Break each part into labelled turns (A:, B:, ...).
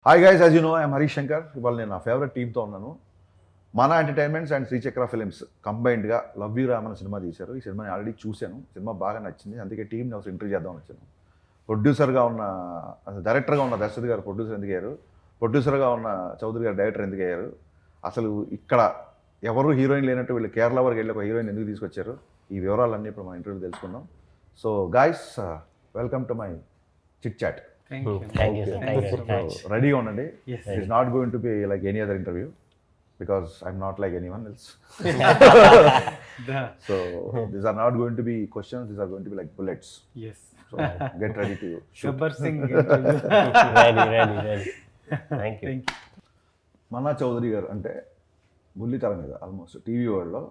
A: Hi guys, as you know I'm Harish Shankar. ఇవాళ నేను నా ఫేవరెట్ టీమ్తో ఉన్నాను. మన ఎంటర్టైన్మెంట్స్ అండ్ శ్రీచక్ర ఫిలిమ్స్ కంబైన్డ్గా లవ్ యూ రామ్ అనే సినిమా తీశారు. ఈ సినిమాని ఆల్రెడీ చూశాను. సినిమా బాగా నచ్చింది, అందుకే టీంని ఒకసారి ఇంటర్వ్యూ చేద్దామని వచ్చాను. ప్రొడ్యూసర్గా ఉన్న డైరెక్టర్గా ఉన్న దశరథ్ గారు ప్రొడ్యూసర్ ఎందుకు అయ్యారు, ప్రొడ్యూసర్గా ఉన్న చౌదరి గారు డైరెక్టర్ ఎందుకు అయ్యారు, అసలు ఇక్కడ ఎవరు హీరోయిన్ లేనట్టు వీళ్ళు కేరళ వరకు వెళ్ళి ఒక హీరోయిన్ ఎందుకు తీసుకొచ్చారు, ఈ వివరాలన్నీ ఇప్పుడు మన ఇంటర్వ్యూ తెలుసుకుందాం. So guys, welcome to my chit chat. రెడీగా ఉండండి. It's not going to be like any other interview because I'm not like anyone else. So these are not going to be questions, these are going to be like bullets.
B: Yes.
A: So get ready to shoot.
B: Gabbar Singh.
C: ready. Thank you.
A: మన్నా చౌదరి గారు అంటే బుల్లితెర మీద almost TV వరల్డ్లో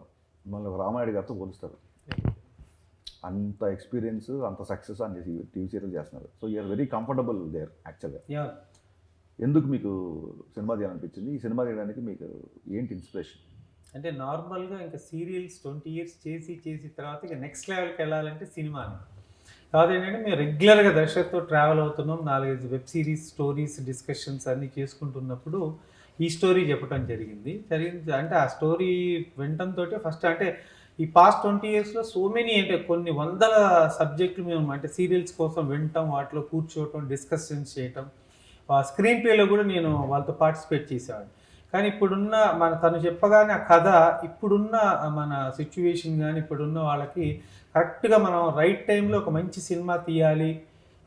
A: మళ్ళీ రామాయుడు గారితో పోలుస్తారు. అంత experience, అంత success అని టీవీ సీరియల్ చేస్తున్నారు. So you're very comfortable there యాక్చువల్గా.
B: Yeah.
A: ఎందుకు మీకు సినిమా తీయాలనిపించింది? ఈ సినిమా తీయడానికి మీకు ఏంటి ఇన్స్పిరేషన్?
B: అంటే నార్మల్గా ఇంకా సీరియల్స్ 20 years చేసి తర్వాత ఇక నెక్స్ట్ లెవెల్కి వెళ్ళాలంటే సినిమా. కాదు ఏంటంటే మేము రెగ్యులర్గా దర్శకుతో ట్రావెల్ అవుతున్నాం. 4-5 వెబ్ సిరీస్ స్టోరీస్ డిస్కషన్స్ అన్నీ చేసుకుంటున్నప్పుడు ఈ స్టోరీ చెప్పడం జరిగింది. అంటే ఆ స్టోరీ వినటంతో ఫస్ట్ అంటే ఈ పాస్ట్ 20 yearsలో సో మెనీ అంటే కొన్ని వందల సబ్జెక్టులు మేము అంటే సీరియల్స్ కోసం వినటం, వాటిలో కూర్చోవటం, డిస్కషన్స్ చేయటం, స్క్రీన్ ప్లేలో కూడా నేను వాళ్ళతో పార్టిసిపేట్ చేసేవాడిని. కానీ ఇప్పుడున్న తను చెప్పగానే ఆ కథ ఇప్పుడున్న మన సిచ్యువేషన్ కానీ ఇప్పుడున్న వాళ్ళకి కరెక్ట్గా మనం రైట్ టైంలో ఒక మంచి సినిమా తీయాలి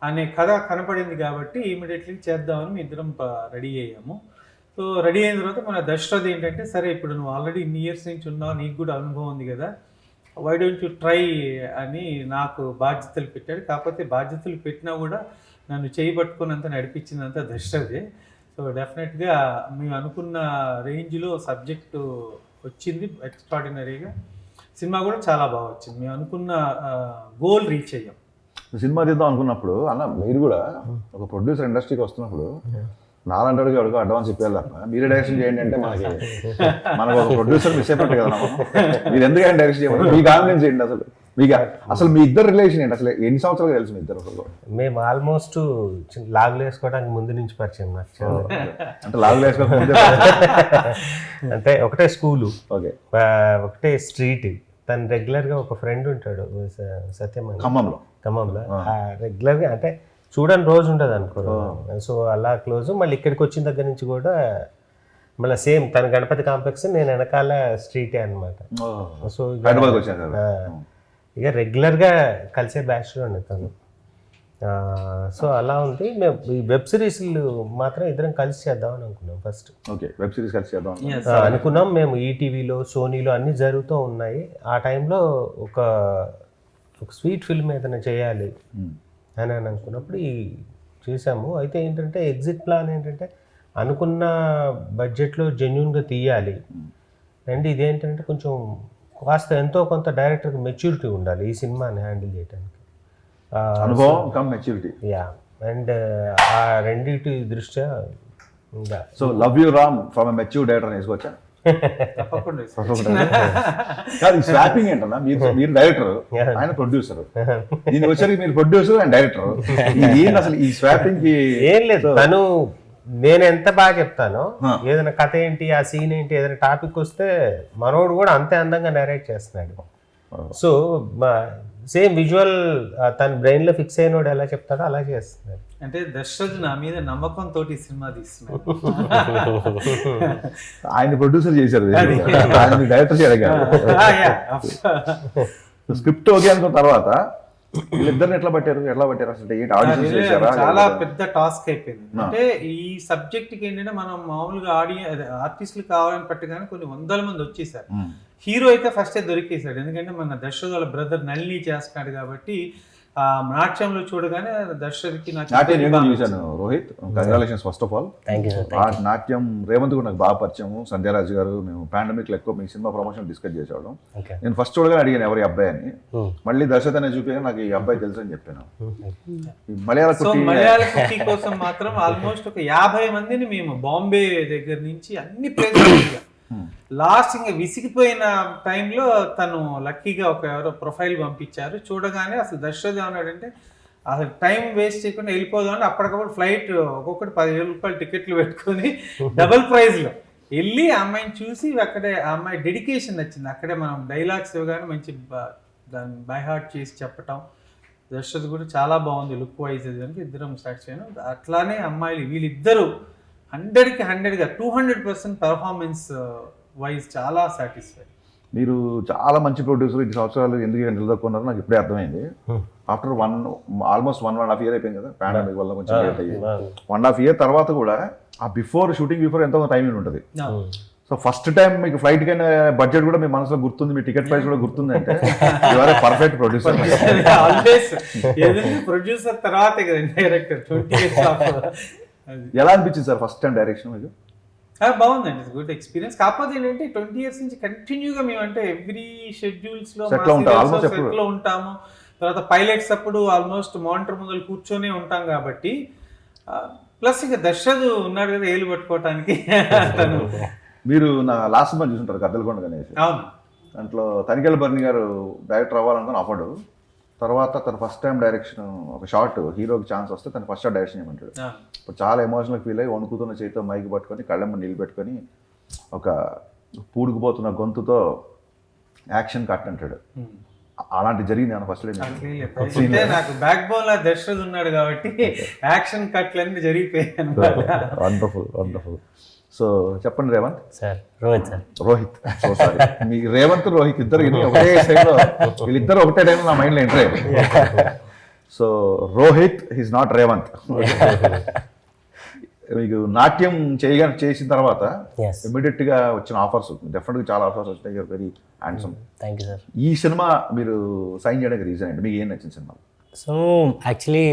B: అనే కథ కనపడింది కాబట్టి ఇమీడియట్లీ చేద్దామని మీ ఇద్దరం రెడీ అయ్యాము. సో రెడీ అయిన తర్వాత మన దశరథ్ ఏంటంటే, సరే ఇప్పుడు నువ్వు ఆల్రెడీ ఇన్ని ఇయర్స్ నుంచి ఉన్నావు, నీకు కూడా అనుభవం ఉంది కదా, వై డోంట్ యూ ట్రై అని నాకు బాధ్యతలు పెట్టాడు. కాకపోతే బాధ్యతలు పెట్టినా కూడా నన్ను చేయబట్టుకున్నంత నడిపించినంత దశరథే. సో డెఫినెట్గా మేము అనుకున్న రేంజ్లో సబ్జెక్టు వచ్చింది, ఎక్స్ట్రాడినరీగా. సినిమా కూడా చాలా బాగా వచ్చింది. మేము అనుకున్న గోల్ రీచ్ అయ్యాం.
A: సినిమా తీద్దాం అనుకున్నప్పుడు అన్న మీరు కూడా ఒక ప్రొడ్యూసర్ ఇండస్ట్రీకి వస్తున్నప్పుడు నాలంటాడుగా అడుగు అడ్వాన్స్ ఇప్పేయాలి తప్ప మీరే డైరెక్షన్ చేయండి అంటే మనకు ఒక ప్రొడ్యూసర్ మిస్ అయిపోతుంది కదా. మీరు ఎందుకని డైరెక్షన్ చేయాలి? మీ కాన్ఫిడెన్స్ ఏంటి అసలు? మీకు అసలు మీ ఇద్దరు రిలేషన్ ఏంటి? అసలు ఎన్ని సంవత్సరాలు తెలుసు మీ ఇద్దరు?
C: మేము ఆల్మోస్ట్ లాగులు వేసుకోవడానికి ముందు నుంచి పరిచయం.
A: అంటే లాగులు వేసుకోవడానికి
C: అంటే ఒకటే స్కూలు,
A: ఓకే,
C: ఒకటే స్ట్రీట్. తను రెగ్యులర్గా ఒక ఫ్రెండ్ ఉంటాడు సత్యం, ఖమ్మంలో రెగ్యులర్గా అంటే చూడని రోజు ఉంటుంది అనుకో. సో అలా క్లోజ్. మళ్ళీ ఇక్కడికి వచ్చిన దగ్గర నుంచి కూడా మళ్ళీ సేమ్ తన గణపతి కాంప్లెక్స్, నేను వెనకాల స్ట్రీటే అనమాట. సో ఇక రెగ్యులర్గా కలిసే బ్యాచ్లో ఉండే తను. సో అలా ఉంది. మేము ఈ వెబ్ సిరీస్లు మాత్రం ఇద్దరం కలిసి చేద్దామని అనుకున్నాం ఫస్ట్.
A: ఓకే, వెబ్ సిరీస్ కలిసి చేద్దాం
C: అనుకున్నాం. మేము ఈటీవీలో, సోనీలో అన్నీ జరుగుతూ ఉన్నాయి. ఆ టైంలో ఒక స్వీట్ ఫిల్మ్ ఏదైనా చేయాలి అని అనుకున్నప్పుడు ఈ చేసాము. అయితే ఏంటంటే ఎగ్జిట్ ప్లాన్ ఏంటంటే అనుకున్న బడ్జెట్లో జెన్యూన్గా తీయాలి. అండ్ ఇదేంటంటే కొంచెం కాస్త ఎంతో కొంత డైరెక్టర్కి మెచ్యూరిటీ ఉండాలి ఈ సినిమాని హ్యాండిల్ చేయడానికి.
A: అనుభవం కమ్ మెచ్యూరిటీ.
C: యా, అండ్ ఆ రెండింటి దృష్ట్యా
A: so love you Ram from a mature director వేసుకోవచ్చా?
B: తప్పకుండా.
A: కాదు, ఈ స్వాపింగ్ ఏంటన్నా? మీరు డైరెక్టర్, ఆయన ప్రొడ్యూసర్, దీనికి వచ్చేసరికి మీరు ప్రొడ్యూసర్ అండ్ డైరెక్టర్. ఏంటి అసలు ఈ స్వాపింగ్ కి?
C: ఏం లేదు, తను నేను ఎంత బాగా చెప్తానో, ఏదైనా కథ ఏంటి, ఆ సీన్ ఏంటి, ఏదైనా టాపిక్ వస్తే మనోడు కూడా అంతే అందంగా నరేట్ చేస్తున్నాడు. సో సేమ్ విజువల్ తన బ్రెయిన్ లో ఫిక్స్ అయినోడు ఎలా చెప్తాడో అలా చేస్తున్నాడు.
B: అంటే దశరథ్ నా మీద నమ్మకంతో సినిమా తీస్తున్నాడు.
A: ఆయన ప్రొడ్యూసర్ చేశారు, ఆయన డైరెక్టర్ చేయడం. స్క్రిప్ట్ ఓకే అనుకున్న తర్వాత వీళ్ళిద్దరిని ఎట్లా పట్టారు అసలు? ఆడిషన్స్ చేశారా?
B: చాలా పెద్ద టాస్క్ అయిపోయింది. అంటే ఈ సబ్జెక్ట్ కి ఏంటంటే మనం మామూలుగా ఆర్టిస్టులు కావాలని పట్టగానే కొన్ని వందల మంది వచ్చేసారు. హీరో అయితే ఫస్టే దొరికేశాడు, ఎందుకంటే మన దర్శకుల వాళ్ళ బ్రదర్ నళిని చేస్తున్నాడు కాబట్టి. నాట్యంలో చూడగానే దర్శకుడికి
A: చూశాను. Rohit, congratulations first of all. నాట్యం రేవంత్ కూడా నాకు బాగా పరిచయం. సంధ్యారాజు గారు, మేము పాండమిక్ లో ఎక్కువ మీ సినిమా ప్రమోషన్ డిస్కస్ చేసేవాళ్ళం. నేను ఫస్ట్ చూడగానే అడిగాను ఎవరి అబ్బాయి అని. మళ్ళీ దర్శకుడు అనే చూపించగా నాకు ఈ అబ్బాయి తెలుసు అని చెప్పాను.
B: మలయాళ కుట్టి కోసం మాత్రం ఆల్మోస్ట్ ఒక 50 మందిని మేము బాంబే దగ్గర నుంచి అన్ని ప్లేసెస్ లాస్ట్ ఇంకా విసిగిపోయిన టైంలో తను లక్కీగా ఒక ఎవరో ప్రొఫైల్ పంపించారు. చూడగానే అసలు దర్శకుడు ఏమన్నాడంటే, అసలు టైం వేస్ట్ చేయకుండా వెళ్ళిపోదాం అని అప్పటికప్పుడు ఫ్లైట్ ఒక్కొక్కటి 10,000 రూపాయలు టికెట్లు పెట్టుకొని డబుల్ ప్రైజ్లో వెళ్ళి ఆ అమ్మాయిని చూసి అక్కడే ఆ అమ్మాయి డెడికేషన్ నచ్చింది. అక్కడే మనం డైలాగ్స్ ఇవ్వగానే మంచి దాన్ని బై హార్ట్ చేసి చెప్పటం. దర్శకుడు కూడా చాలా బాగుంది లుక్ వైజ్ అని ఇద్దరం స్టార్ట్ చేయను. అట్లానే అమ్మాయిలు వీళ్ళిద్దరూ 100కి 100గా 200% పెర్ఫార్మెన్స్ వైజ్ చాలా సాటిస్ఫై.
A: మీరు చాలా మంచి ప్రొడ్యూసర్, 2 సంవత్సరాలు ఎందుకు నిలదొక్కున్నారో నాకు ఇప్పుడే అర్థమైంది. ఆఫ్టర్ ఆల్మోస్ట్ 1.5 year అయిపోయింది కదా పాండమిక్ వల్ల కొంచెం లేట్ అయ్యి. 1.5 year తర్వాత కూడా ఆ షూటింగ్ బిఫోర్ ఎంతో టైం ఉంటుంది. సో ఫస్ట్ టైం మీకు ఫ్లైట్ కైనా బడ్జెట్ కూడా మీ మనసులో గుర్తుంది, మీ టికెట్ ప్రైస్ కూడా గుర్తుంది అంటే పర్ఫెక్ట్ ప్రొడ్యూసర్.
B: ఆల్వేస్ ప్రొడ్యూసర్ తర్వాత డైరెక్టర్ 20 years.
A: ఎలా అనిపించింది సార్ ఫస్ట్ టైం డైరెక్షన్ మీకు?
B: బాగుందండి, ఇట్స్ గుడ్ ఎక్స్పీరియన్స్. కాకపోతే ఏంటంటే 20 years నుంచి కంటిన్యూగా మేము అంటే ఎవ్రీ షెడ్యూల్స్ లో సెట్లో ఉంటాము. తర్వాత పైలట్స్ అప్పుడు ఆల్మోస్ట్ మానిటర్ ముందు కూర్చొని ఉంటాం కాబట్టి, ప్లస్ ఇక దర్శకుడు ఉన్నాడు కదా ఏలు పట్టుకోవటానికి.
A: మీరు నా లాస్ట్ సినిమా చూసుంటారు గద్దలకొండ గణేష్.
B: అవును,
A: దాంట్లో తనికెళ్ళ బర్ని గారు డైరెక్టర్ అవ్వాలనుకుని అవ్వడు. తర్వాత తన ఫస్ట్ టైం డైరెక్షన్ ఒక షార్ట్ హీరోకి ఛాన్స్ వస్తే తను ఫస్ట్ షాట్ డైరెక్షన్ చేయమంటాడు. ఇప్పుడు చాలా ఎమోషనల్ ఫీల్ అయ్యి వణుకుతున్న చేతితో మైక్ పట్టుకొని కళ్ళమ్మ నీళ్ళు పెట్టుకొని ఒక పూడుకుపోతున్న గొంతుతో యాక్షన్ కట్ అంటాడు. అలాంటి జరిగింది ఏమన్నా ఫస్ట్
B: నాకు బ్యాక్ బోన్ లో దర్శకుడు ఉన్నాడు కాబట్టి యాక్షన్ కట్లన్నీ జరిగిపోయాయి.
A: Wonderful wonderful. సో చెప్పండి Revanth.
C: Sir Rohit sir.
A: Rohit, so sorry, మీ రేవంత్ రోహిత్ ఇద్దరు ఒకటే సైడ్లో, వీళ్ళిద్దరు ఒకటే టైంలో నా మైండ్లో ఎంటర్ అయ్యారు. So Rohit is not Revanth. మీకు నాట్యం చేసిన తర్వాత ఇమీడియట్ గా వచ్చిన ఆఫర్స్, డెఫినెట్ గా చాలా ఆఫర్స్ వచ్చినాయి. You're very handsome.
C: Thank you sir.
A: ఈ సినిమా మీరు సైన్ చేయడానికి రీజన్ ఏంటి? మీకు ఏం నచ్చింది cinema?
C: So actually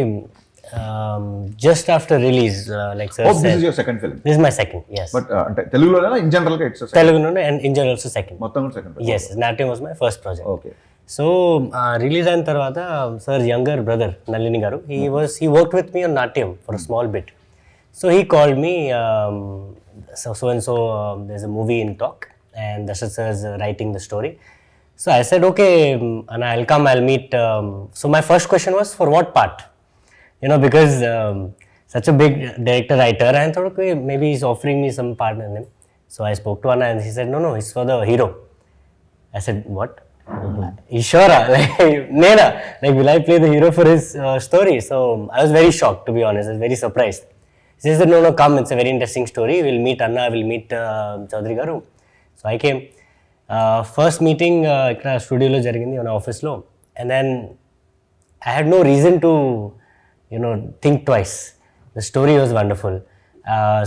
C: just after release, like sir
A: this is your second film?
C: This is my second, yes.
A: But ante Teluguloనా in general ga it's a second?
C: Telugu and in general also second.
A: Mottham second film?
C: Yes, Natyam was my first project.
A: Okay.
C: So release అయిన తర్వాత sir younger brother Nalini garu, he worked with me on Natyam for a small bit. So he called me, so and so there's a movie in talk and Dashrath sir is writing the story. So I said okay, and I'll come, I'll meet. So my first question was for what part? You know, because such a big director writer, I thought okay, maybe he's offering me some part in him. So I spoke to Anna and he said no, it's for the hero. I said what? You sure? Like Nena, like will I play the hero for his story? So I was very shocked, to be honest. I was very surprised. He said no, come, it's a very interesting story. We'll meet Anna, we'll meet Chaudhary garu. So I came. First meeting ikkada studio lo jarigindi on office lo, and then I had no reason to think twice. The story was wonderful.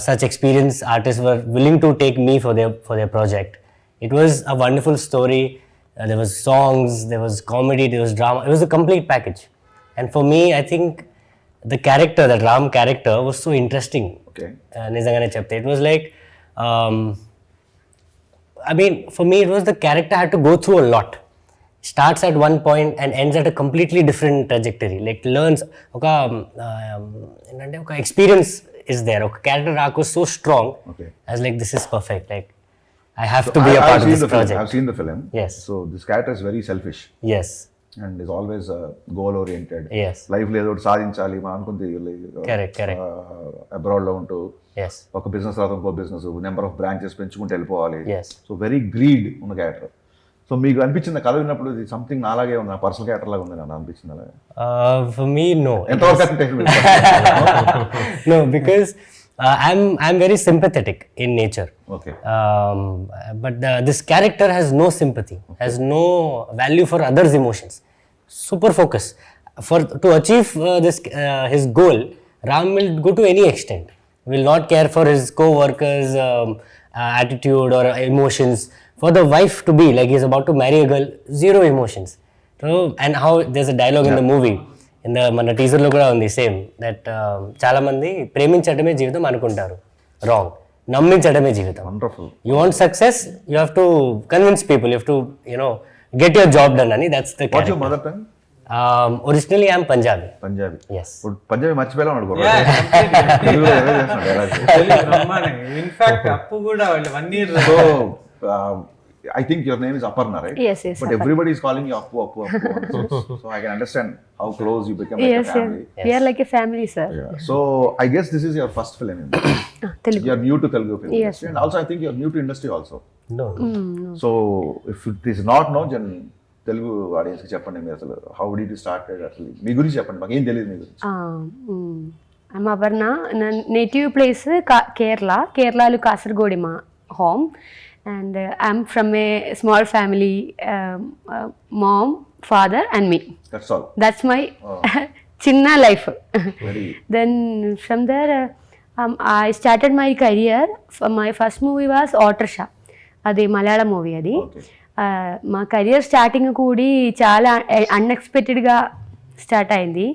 C: Such experienced artists were willing to take me for their project. It was a wonderful story. There was songs, there was comedy, there was drama. It was a complete package. And for me, I think the character, that Ram character, was so interesting.
A: Okay.
C: Nizangane chepte. It was like, I mean, for me, it was the character had to go through a lot. Starts at one point and ends at a completely different trajectory. Like learns, oka experience is there. Oka character arc was so strong.
A: Okay.
C: I was like, this is perfect. Like I have to be a part of this project.
A: I've seen the film.
C: Yes.
A: So this character is very selfish.
C: Yes.
A: And is always goal oriented.
C: Yes.
A: Life లో ఏదో సాధించాలి మనం అనుకుంది.
C: Correct.
A: Abroad లో ఉంటూ
C: Yes.
A: ఒక business తర్వాత ఇంకో బిజినెస్, నెంబర్ ఆఫ్ బ్రాంచెస్ పెంచుకుంటూ వెళ్ళిపోవాలి.
C: Yes.
A: సో వెరీ గ్రీడ్ ఉన్న క్యారెక్టర్. సో మీకు అనిపించింది కథ విన్నప్పుడు ఇది సంథింగ్ నాలాగే ఉంది, నా పర్సనల్ క్యారెక్టర్ లాగా ఉంది నాకు అనిపించింది అలాగే?
C: For me, no.
A: ఎంతవరకు?
C: No, because I'm very sympathetic in nature.
A: Okay.
C: But this character has no sympathy, has no value for others' emotions. Super focus. To achieve his goal, Ram will go to any extent. Will not care for his co-workers' attitude or emotions. For the wife to be like he's about to marry a girl, zero emotions. So, and how there's a dialogue in the movie, in the మన teaser లో కూడా ఉంది same, that చాలా మంది ప్రేమించడమే జీవితం అనుకుంటారు. Wrong. నమ్మించడమే జీవితం.
A: Wonderful.
C: You want success, you have to convince people, you have to get your job done అని. That's the
A: What's
C: character.
A: your mother tongue?
C: Originally I'm Punjabi.
A: Punjabi.
C: Yes.
A: ఇప్పుడు పంజాబీ మర్చిపోయాను అనుకో.
B: ఇన్ఫాక్ట్ అప్పు కూడా వాళ్ళు 1 year.
A: So I think your name is Aparna, right?
D: Yes, yes.
A: But everybody is calling you Appu. So I can understand how close you become like
D: Yes,
A: a family.
D: yes. We are like a family, sir.
A: Yeah. So I guess this is your first film.
D: Telugu.
A: You are new to Telugu film
D: Yes.
A: industry, and also I think you are new to industry also.
C: No.
A: So if it is not known, then Telugu ఆడియన్స్కి చెప్పండి మీరు అసలు how did you started అసలు మీ గురించి చెప్పండి, మాకు ఏం తెలియదు మీ గురించి.
D: I'm Avarna. Native place Kerala Kasaragodi ma home, and I'm from a small family, mom, father and me.
A: That's all.
D: That's my chinna life.
A: Very
D: Then from there I started my career. My first movie was Ottersha. అది Malayalam movie అది.
A: Okay.
D: మా career starting కూడి చాలా అన్ఎక్స్పెక్టెడ్గా start అయింది.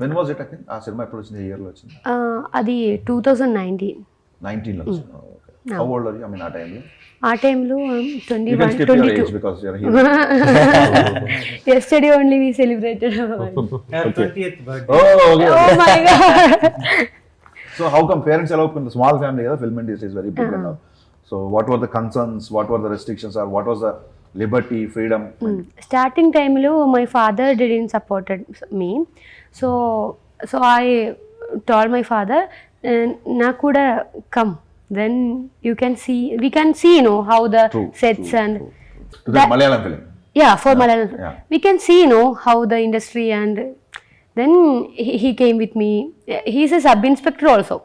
A: When was it ఆ cinema ఎప్పుడు వచ్చింది, ఇయర్లో వచ్చింది?
D: అది 2019.
A: 19లో వచ్చింది. Okay. How old are you? I mean ఆ టైంలో
D: ఆ టైంలో
A: you can
D: 21,
A: skip your
D: 22.
A: age because you're a hero.
D: Yesterday only we celebrated.
B: Her 20th birthday.
A: Oh, okay.
D: Oh my God.
A: So how come parents allow in the small family? Film industry is very big now. So what were the concerns? What were the restrictions? Or what was the liberty, freedom?
D: Starting time lo my father didn't supported me. So I told my father, na kuda come. Then we can see, you know, how the sets and
A: To the Malayalam film.
D: yeah, for Malayalam.
A: Yeah.
D: We can see, you know, how the industry, and then he came with me. He's a sub-inspector also.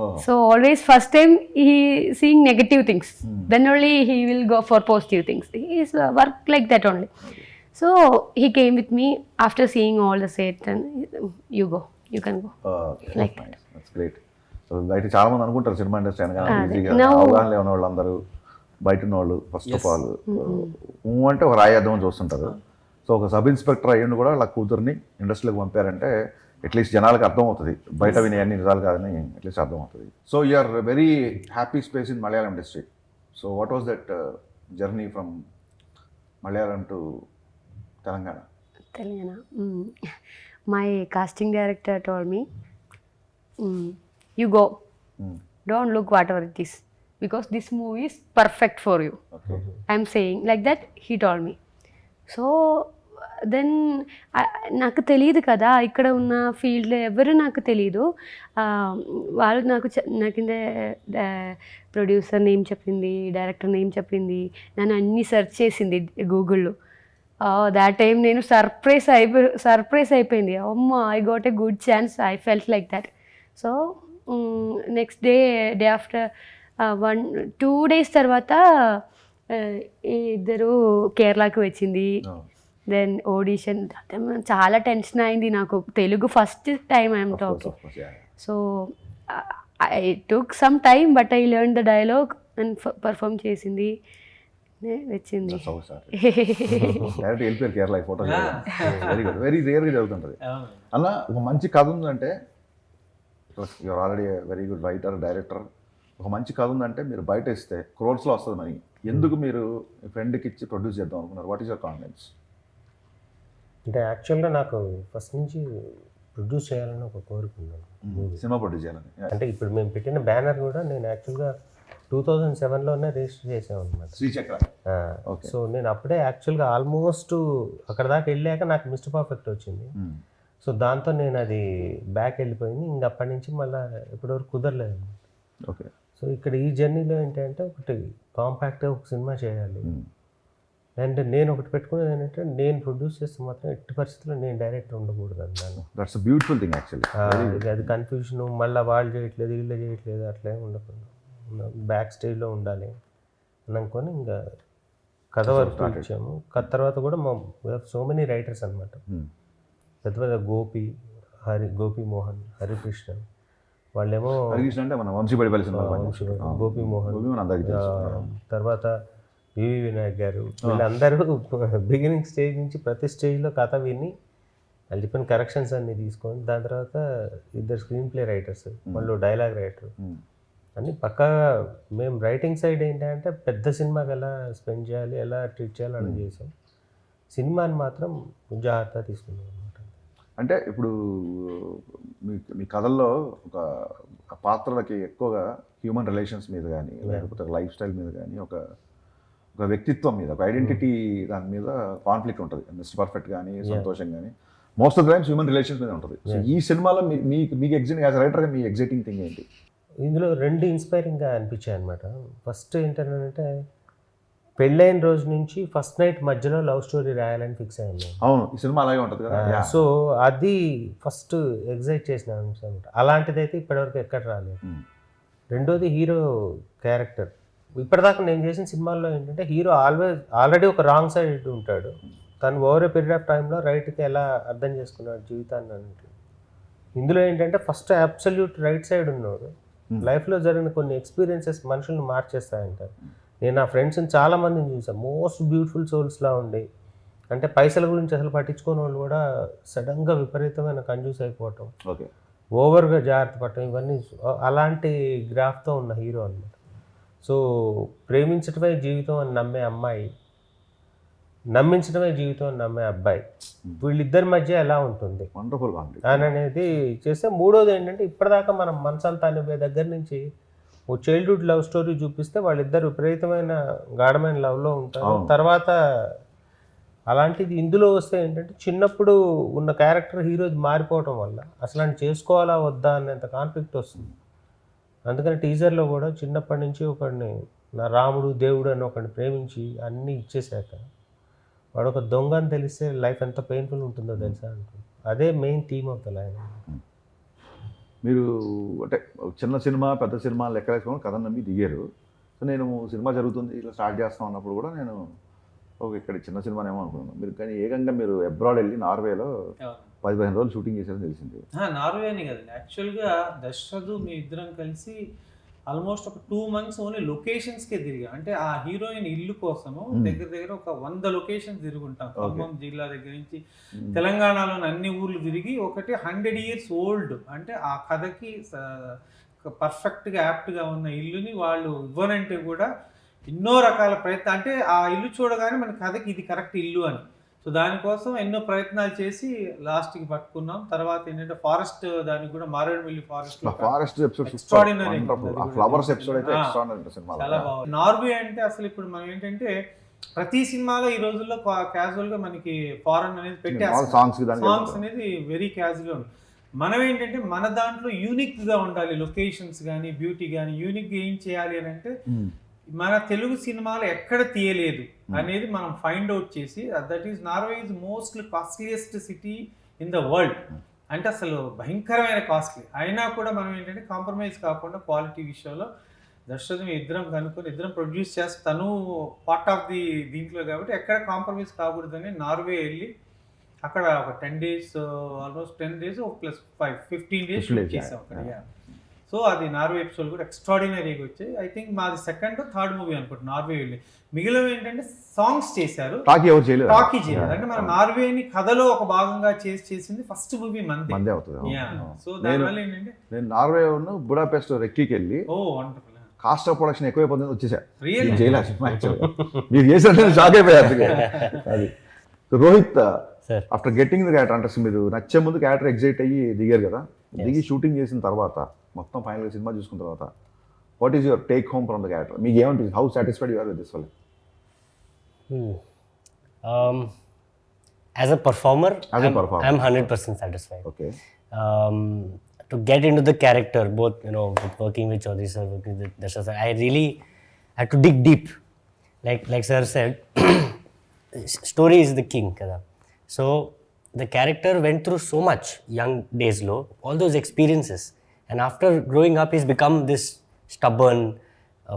A: Oh.
D: So always first time he seeing negative things. Then only he will go for positive things. He is work like that only. So he came with me after seeing all the set, and you can go.
A: Okay.
D: Like
A: Nice. That's great. So బయట చాలా మంది అనుకుంటారు cinema industry అనగానే ఈజీగా
D: No.
A: అవగాహన లేని వాళ్ళు అందరూ బయట ఉన్న వాళ్ళు ఫస్ట్ ఆఫ్ ఆల్ అంటే ఒక రాయేద్దామని చూస్తుంటారు. సో ఒక సబ్ ఇన్స్పెక్టర్ అయ్యండి కూడా అలా కూతుర్ని ఇండస్ట్రీలోకి పంపారంటే అట్లీస్ట్ జనాలకు అర్థమవుతుంది, బయట వినే అన్ని నిజాలు కాదని అట్లీస్ట్ అర్థమవుతుంది. So you're very happy space in Malayalam industry. So what was that journey from Malayalam to Telangana?
D: Telangana. My casting director told me, you go. Don't look whatever it is, because this movie is perfect for you.
A: Okay.
D: I'm saying like that, he told me. So then నాకు తెలియదు కదా, ఇక్కడ ఉన్న ఫీల్డ్లో ఎవరు నాకు తెలియదు. వాళ్ళు నాకు కింద ప్రొడ్యూసర్ నేమ్ చెప్పింది, డైరెక్టర్ నేమ్ చెప్పింది, నన్ను అన్నీ సెర్చ్ చేసింది గూగుల్లో. దాట్ టైం నేను సర్ప్రైజ్ అయిపోయింది. అమ్మ, I got a good chance, I felt like that. So next day after 2 days తర్వాత ఇద్దరు కేరళకి వచ్చింది. దెన్ ఆడిషన్, చాలా టెన్షన్ అయింది నాకు. Telugu first time I'm talking. So I took some time, but I learn the dialogue and perform చేసింది, వచ్చింది.
A: Direct వెళ్ళిపోయారు Kerala photo. Very good. Very రేర్గా జరుగుతుంటుంది
B: అవును.
A: అలా. ఒక మంచి కథ ఉందంటే, you're already very good writer, director. ఒక మంచి కథ ఉందంటే మీరు బయట ఇస్తే క్రోర్స్లో వస్తుంది మనీ. ఎందుకు మీరు మీ ఫ్రెండ్కి ఇచ్చి ప్రొడ్యూస్ చేద్దాం అనుకున్నారు? What is your confidence?
C: అంటే యాక్చువల్గా నాకు ఫస్ట్ నుంచి ప్రొడ్యూస్ చేయాలని ఒక కోరిక ఉన్నాను.
A: సినిమా ప్రొడ్యూస్ చేయాలని.
C: అంటే ఇప్పుడు మేము పెట్టిన బ్యానర్ కూడా నేను యాక్చువల్గా 2007లోనే రిజిస్టర్ చేసాం అనమాట.
A: శ్రీచక్ర. Okay.
C: సో నేను అప్పుడే యాక్చువల్గా ఆల్మోస్ట్ అక్కడ దాకా వెళ్ళాక నాకు మిస్టర్ పర్ఫెక్ట్ వచ్చింది. సో దాంతో నేను అది బ్యాక్ వెళ్ళిపోయింది. ఇంక అప్పటి నుంచి మళ్ళీ ఇప్పటివరకు కుదరలేదు.
A: ఓకే.
C: సో ఇక్కడ ఈ జర్నీలో ఏంటంటే ఒకటి కాంపాక్ట్గా ఒక సినిమా చేయాలి. అండ్ నేను ఒకటి పెట్టుకునేది ఏంటంటే, నేను ప్రొడ్యూస్ చేస్తే మాత్రం ఎట్టి పరిస్థితుల్లో నేను డైరెక్టర్ ఉండకూడదు అని దాన్ని.
A: That's beautiful thing actually.
C: అది కన్ఫ్యూజన్, మళ్ళీ వాళ్ళు చేయట్లేదు వీళ్ళు చేయట్లేదు అట్లే ఉండకూడదు, బ్యాక్ స్టేజ్లో ఉండాలి అని అనుకొని ఇంకా కథ వరకు ఇచ్చాము. కథ తర్వాత కూడా మా సో మెనీ రైటర్స్ అనమాట. పెద్ద పెద్ద గోపి మోహన్, హరికృష్ణ, వాళ్ళేమో
A: హరికృష్ణ అంటే మన వంశీపడిపల్లి సినిమా.
C: గోపి మోహన్,
A: అందరికీ
C: తర్వాత వివి వినాయక్ గారు, వీళ్ళందరూ బిగినింగ్ స్టేజ్ నుంచి ప్రతి స్టేజ్లో కథ విని వాళ్ళు చెప్పిన కరెక్షన్స్ అన్నీ తీసుకొని, దాని తర్వాత ఇద్దరు స్క్రీన్ ప్లే రైటర్స్, వాళ్ళు డైలాగ్ రైటర్ అన్నీ పక్కాగా. మేము రైటింగ్ సైడ్ ఏంటంటే పెద్ద సినిమాకి ఎలా స్పెండ్ చేయాలి, ఎలా ట్రీట్ చేయాలి అని చేసాం. సినిమాని మాత్రం జాగ్రత్త తీసుకున్నాం అనమాట.
A: అంటే ఇప్పుడు మీ కథల్లో ఒక పాత్రలకి ఎక్కువగా హ్యూమన్ రిలేషన్స్ మీద కానీ, లేకపోతే లైఫ్ స్టైల్ మీద కానీ ఒక ఒక వ్యక్తిత్వం మీద, ఒక ఐడెంటిటీ దాని మీద కాన్ఫ్లిక్ట్ ఉంటుంది. మిస్టర్ పర్ఫెక్ట్ కానీ, సంతోషం కానీ, most of the times human relations మీద ఉంటుంది. సో ఈ సినిమాలో మీకు ఎగ్జైటింగ్ యాజ్ రైటర్గా మీ ఎగ్జైటింగ్ థింగ్ ఏంటి?
C: ఇందులో 2 ఇన్స్పైరింగ్గా అనిపించాయి అనమాట. ఫస్ట్ ఏంటంటే పెళ్ళైన రోజు నుంచి ఫస్ట్ నైట్ మధ్యలో లవ్ స్టోరీ రాయాలని ఫిక్స్ అయ్యాను.
A: అవును, ఈ సినిమా అలాగే ఉంటుంది కదా.
C: సో అది ఫస్ట్ ఎగ్జైట్ చేసిన అంశం అనమాట. అలాంటిదైతే ఇప్పటివరకు ఎక్కడ రాలేదు. రెండోది హీరో క్యారెక్టర్. ఇప్పటిదాకా నేను చేసిన సినిమాల్లో ఏంటంటే హీరో ఆల్రెడీ ఒక రాంగ్ సైడ్ ఉంటాడు. తను ఓవర్ ఏ పీరియడ్ ఆఫ్ టైంలో రైట్కి ఎలా అర్థం చేసుకున్నాడు జీవితాన్ని అంటే. ఇందులో ఏంటంటే ఫస్ట్ అబ్సల్యూట్ రైట్ సైడ్ ఉన్నాడు. లైఫ్లో జరిగిన కొన్ని ఎక్స్పీరియన్సెస్ మనుషులను మార్చేస్తాయంటారు. నేను నా ఫ్రెండ్స్ని చాలామందిని చూసాను, మోస్ట్ బ్యూటిఫుల్ సోల్స్లా ఉండి, అంటే పైసల గురించి అసలు పట్టించుకోని వాళ్ళు కూడా సడన్గా విపరీతమైన కంజూస్ అయిపోవటం,
A: ఓకే,
C: ఓవర్గా జాగ్రత్త పడటం, ఇవన్నీ అలాంటి గ్రాఫ్తో ఉన్న హీరో అనమాట. సో ప్రేమించటమే జీవితం అని నమ్మే అమ్మాయి, నమ్మించడమే జీవితం అని నమ్మే అబ్బాయి, వీళ్ళిద్దరి మధ్య ఎలా ఉంటుంది
A: వండర్ఫుల్ కాన్ఫ్లిక్ట్
C: అని అనేది చేస్తే. మూడోది ఏంటంటే ఇప్పటిదాకా మనం మనసంతా అనే దగ్గర నుంచి ఓ చైల్డ్హుడ్ లవ్ స్టోరీ చూపిస్తే వాళ్ళిద్దరు విపరీతమైన గాఢమైన లవ్లో ఉంటారు. తర్వాత అలాంటిది ఇందులో వస్తే ఏంటంటే చిన్నప్పుడు ఉన్న క్యారెక్టర్ హీరోది మారిపోవటం వల్ల అసలు అని చేసుకోవాలా వద్దా అనేంత కాన్ఫ్లిక్ట్ వస్తుంది. అందుకని టీజర్లో కూడా చిన్నప్పటి నుంచి ఒకడిని నా రాముడు దేవుడు అని ఒకడిని ప్రేమించి అన్నీ ఇచ్చేసాక వాడు ఒక దొంగ అని తెలిస్తే లైఫ్ ఎంత పెయిన్ఫుల్ ఉంటుందో తెలుసా అంటుంది. అదే main theme of the line.
A: మీరు అంటే చిన్న సినిమా పెద్ద సినిమా లెక్క వేసుకొని కథ నమ్మి దిగారు. సో నేను సినిమా జరుగుతుంది ఇట్లా స్టార్ట్ చేస్తాం అన్నప్పుడు కూడా నేను ఓకే ఇక్కడ చిన్న సినిమానేమో అనుకున్నాను. మీరు కానీ ఏకంగా మీరు అబ్రాడ్ వెళ్ళి నార్వేలో 10-15 రోజులు షూటింగ్ చేశారని తెలిసింది.
B: నార్వే అని కదండి, యాక్చువల్గా దశరథు మీ ఇద్దరం కలిసి ఆల్మోస్ట్ ఒక 2 months ఓన్లీ లొకేషన్స్కే తిరిగా. అంటే ఆ హీరోయిన్ ఇల్లు కోసము దగ్గర దగ్గర ఒక 100 లొకేషన్స్ తిరుగుంటాం. ఖమ్మం జిల్లా దగ్గర నుంచి తెలంగాణలోని అన్ని ఊర్లు తిరిగి ఒకటి 100 years ఓల్డ్, అంటే ఆ కథకి పర్ఫెక్ట్గా యాప్ట్గా ఉన్న ఇల్లుని వాళ్ళు ఇవ్వనంటే కూడా ఎన్నో రకాల ప్రయత్నం, అంటే ఆ ఇల్లు చూడగానే మన కథకి ఇది కరెక్ట్ ఇల్లు అని. సో దానికోసం ఎన్నో ప్రయత్నాలు చేసి లాస్ట్కి పట్టుకున్నాం. తర్వాత ఏంటంటే ఫారెస్ట్, దానికి కూడా Maredumilli
A: forest episode
B: extraordinary,
A: flowers episode అయితే ఎక్స్ట్రాడినరీ సినిమా,
B: చాలా బాగుంది. నార్వే అంటే అసలు ఇప్పుడు మనం ఏంటంటే ప్రతి సినిమాలో ఈ రోజుల్లో క్యాజువల్ గా మనకి ఫారెన్ అనేది పెట్టేస్తాం, సాంగ్స్ అనేది వెరీ క్యాజువల్ గా ఉంది. మనం ఏంటంటే మన దాంట్లో యూనిక్ గా ఉండాలి, లొకేషన్స్ కానీ బ్యూటీ కానీ యూనిక్ గా ఏం చేయాలి అని అంటే మన తెలుగు సినిమాలు ఎక్కడ తీయలేదు అనేది మనం ఫైండ్ అవుట్ చేసి, that is Norway is most costliest city in the world. అంటే అసలు భయంకరమైన కాస్ట్లీ అయినా కూడా మనం ఏంటంటే కాంప్రమైజ్ కాకుండా క్వాలిటీ విషయంలో దర్శకుడు ఇద్దరం కనుక్కొని ఇద్దరం ప్రొడ్యూస్ చేస్తే తను పార్ట్ ఆఫ్ ది దీంట్లో కాబట్టి ఎక్కడ కాంప్రమైజ్ కాకూడదని నార్వే వెళ్ళి అక్కడ ఒక 10 days, almost 10 days plus 15 days shoot చేసాం అక్కడ. సో అది నార్వే ఎపిసోడ్ కూడా ఎక్స్ట్రాడినరీగా వచ్చాయి. ఐ థింక్ మాది 2nd or 3rd మూవీ అనుకుంటా నార్వే వెళ్ళి. మిగిలిన ఏంటంటే సాంగ్స్ చేశారు, టాకీ చేయలేదు. అంటే మన నార్వేని కథలో ఒక భాగంగా చేసింది ఫస్ట్ మూవీ మందే అవుతుంది. సో దానివల్ల ఏంటంటే
A: నేను నార్వే బుడాపెస్ట్ రెక్కీకి వెళ్ళి
B: వండర్ఫుల్
A: కాస్ట్ ఆఫ్ ప్రొడక్షన్ ఎక్కువైపోతుంది వచ్చేసా మీరు చేసిన షాక్ అయిపోయారు. అది Rohit after getting the character అంటే మీరు నచ్చే ముందు క్యారెక్టర్ ఎగ్జైట్ అయ్యి దిగారు కదా, దిగి షూటింగ్ చేసిన తర్వాత మొత్తం ఫైనల్గా సినిమా చూసుకున్న తర్వాత what is your take home from the character? మీకు ఏమంటుంది? How satisfied you are with this film?
E: As a performer, I'm 100% satisfied.
A: Okay.
E: To get into the character, both working with Chaudhary sir, working with Darshan sir, I really had to dig deep. Like sir said, story is the king, kada. So the character went through so much young days low, all those experiences, and after growing up he's become this stubborn,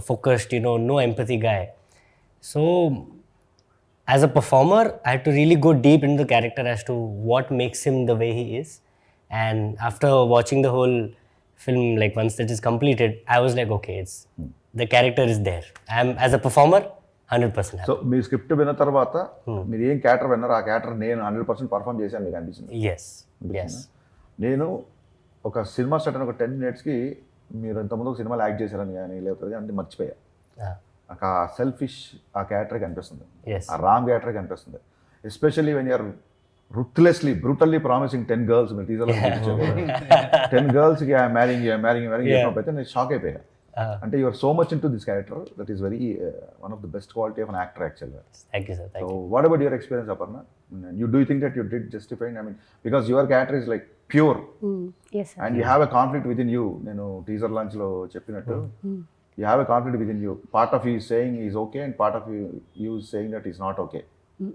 E: focused, no empathy guy. So as a performer I had to really go deep into the character as to what makes him the way he is. And after watching the whole film, like once that is completed, I was like, okay, it's the character is there. I'm as a performer 100% happy.
A: So me script విన్న తర్వాత మీరు ఏం character విన్నారో ఆ character నేను 100% perform చేశాను మీకు అనిపించింది?
E: Yes.
A: నేను ఒక సినిమా స్టార్ట్ అయిన ఒక 10 minutesకి మీరు ఇంతకుముందు ఒక సినిమాలో యాక్ట్ చేశారని కానీ లేకపోతే అంటే మర్చిపోయా. నాకు ఆ సెల్ఫిష్ ఆ క్యారెక్టర్కి అనిపిస్తుంది, ఆ రామ్ క్యారెక్టర్కి అనిపిస్తుంది. Especially when you're ruthlessly, brutally promising 10 girls. మీరు టీజర్లో 10 girlsకి మ్యారింగ్ చెప్పినప్పుడు అయితే నేను షాక్ అయిపోయా. అంటే your so much in to this character that is very one of the best quality of an actor యాక్చువల్గా.
E: Thank you, sir. Thank
A: So
E: you.
A: what about your experience, Aparna? Do you think that you did justified? I mean, because your character is like pure
D: yes sir.
A: and you have a conflict within you. నేను teaser launch లో చెప్పినట్టు you have a conflict within you. Part of you is saying he's okay and part of you is saying that he's not okay.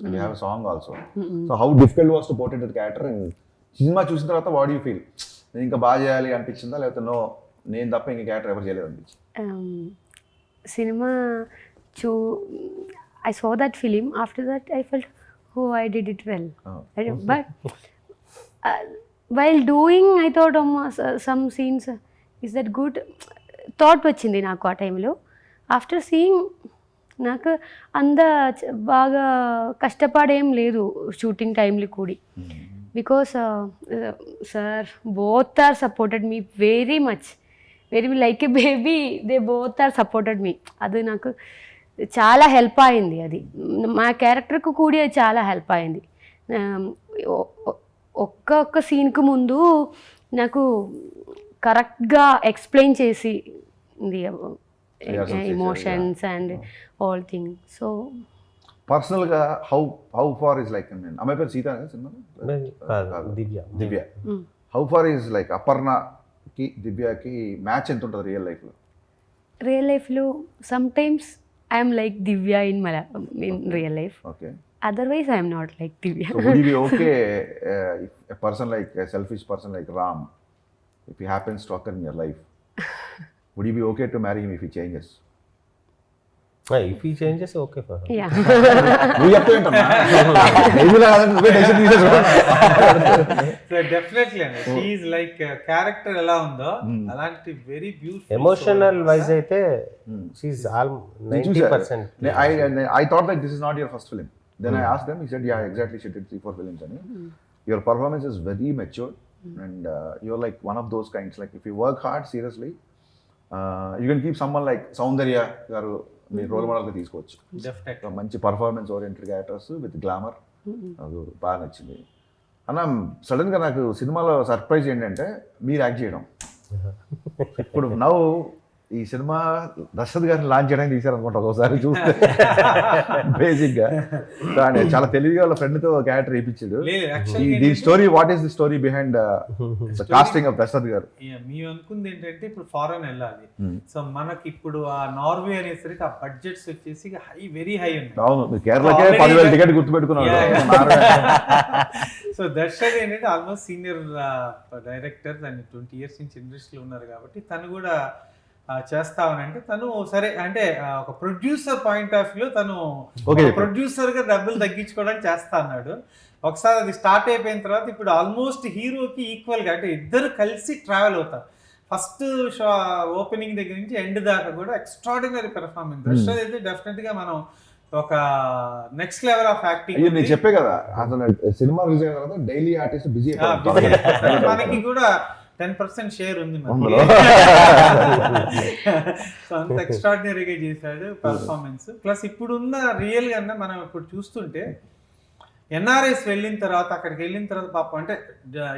A: And you have a song also. So how difficult was to portray the character? And cinema చూసిన తర్వాత what do you feel? నేను ఇంకా బాగా చేయాలి అనిపించిందా లేకపోతే no నేను తప్ప ఇంకా క్యారెక్టర్ ఎవరు చేయలేదు అనిపించింది?
D: Cinema I saw that film. After that I felt, oh, I did it well. But while doing I thought some scenes, is that good? Thought వచ్చింది నాకు ఆ టైంలో. ఆఫ్టర్ సీయింగ్ నాకు అంత బాగా కష్టపడేం లేదు షూటింగ్ టైంలో కూడా. Because sir both are supported me very much, very like a baby. They both are supported me. అది నాకు చాలా హెల్ప్ అయింది. అది మా క్యారెక్టర్కు కూడా చాలా హెల్ప్ అయింది. ఒక్క సీన్కు ముందు నాకు కరెక్ట్గా ఎక్స్ప్లెయిన్ చేసి emotions and all thing. So
A: పర్సనల్గా హౌ ఫార్ ఇస్ లైక్ అమ్మాయి పేరు Sita cinema Divya how far is like అపర్ణకి దివ్యకి మ్యాచ్ ఎంత ఉంటుంది రియల్ లైఫ్లో? Sometimes I'm like Divya in real life. Okay.
D: Otherwise, I am not like Divya.
A: So would you be okay if a person like a selfish person like Ram, if he happens to occur in your life, would you be okay to marry him if he changes?
C: If he changes, okay for her.
D: Yeah.
A: నువ్వు చెప్తావేంటమ్మా? నువ్వు నువ్వే decision తీసేసుకో.
B: So definitely అండి she like character ఎలా ఉందో అలాంటి very beautiful.
C: Emotional wise అయితే she all 90%.
A: I thought that this is not your first film. Then I asked them, he said, yeah, exactly, she did 3-4 films. Your performance is very mature and you're like one of those kinds. Like if you work hard, seriously, you can keep someone like Soundarya garu me role మోడల్గా తీసుకోవచ్చు. మంచి performance oriented characters with glamour. అది బాగా నచ్చింది అన్న. సడన్గా నాకు సినిమాలో సర్ప్రైజ్ ఏంటంటే మీరు యాక్ట్ చేయడం. ఇప్పుడు నవ్వు ఈ సినిమా దశరథ్ గారిని లాంచ్ చేయడానికి తీశారనుకుంటా ఒకసారి చూస్తే బేసిక్గా. కానీ చాలా తెలివిగా వాళ్ళ ఫ్రెండ్తో క్యారెక్టర్ వేయించాడు. The story, what is the story behind casting of Dasharath garu?
B: మేము అనుకుంది ఏంటంటే ఇప్పుడు ఫారెన్ వెళ్ళాలి. సో మనకి ఇప్పుడు ఆ నార్వే అనేసరికి ఆ బడ్జెట్స్ వచ్చేసి వెరీ హై ఉంది.
A: అవును, మీరు కేరళకే 10,000 టికెట్ గుర్తుపెట్టుకున్నాడు.
B: సో దర్శక్ ఏంటంటే ఆల్మోస్ట్ సీనియర్ డైరెక్టర్, దాన్ని 20 years నుంచి ఇండస్ట్రీలో ఉన్నారు కాబట్టి తను కూడా చేస్తామనంటే తను సరే అంటే ఒక ప్రొడ్యూసర్ పాయింట్ ఆఫ్ వ్యూ తను ప్రొడ్యూసర్గా డబ్బులు తగ్గించుకోవడానికి చేస్తా అన్నాడు. ఒకసారి అది స్టార్ట్ అయిపోయిన తర్వాత ఇప్పుడు ఆల్మోస్ట్ హీరోకి ఈక్వల్గా అంటే ఇద్దరు కలిసి ట్రావెల్ అవుతారు. ఫస్ట్ షో ఓపెనింగ్ దగ్గర నుంచి ఎండ్ దాకా కూడా ఎక్స్ట్రాడినరీ పెర్ఫార్మెన్స్. దర్శక్ అయితే డెఫినెట్గా మనం ఒక నెక్స్ట్ లెవెల్ ఆఫ్ యాక్టింగ్.
A: నేను చెప్పే కదా అసలు సినిమా రిలీజ్ అయిన తర్వాత డైలీ ఆర్టిస్ట్ బిజీ.
B: మనకి కూడా 10% షేర్ ఉంది. సో అంత ఎక్స్ట్రాడినరీగా చేశాడు పర్ఫార్మెన్స్. ప్లస్ ఇప్పుడున్న రియల్గా మనం ఇప్పుడు చూస్తుంటే ఎన్ఆర్ఎస్ వెళ్ళిన తర్వాత అక్కడికి వెళ్ళిన తర్వాత పాపం అంటే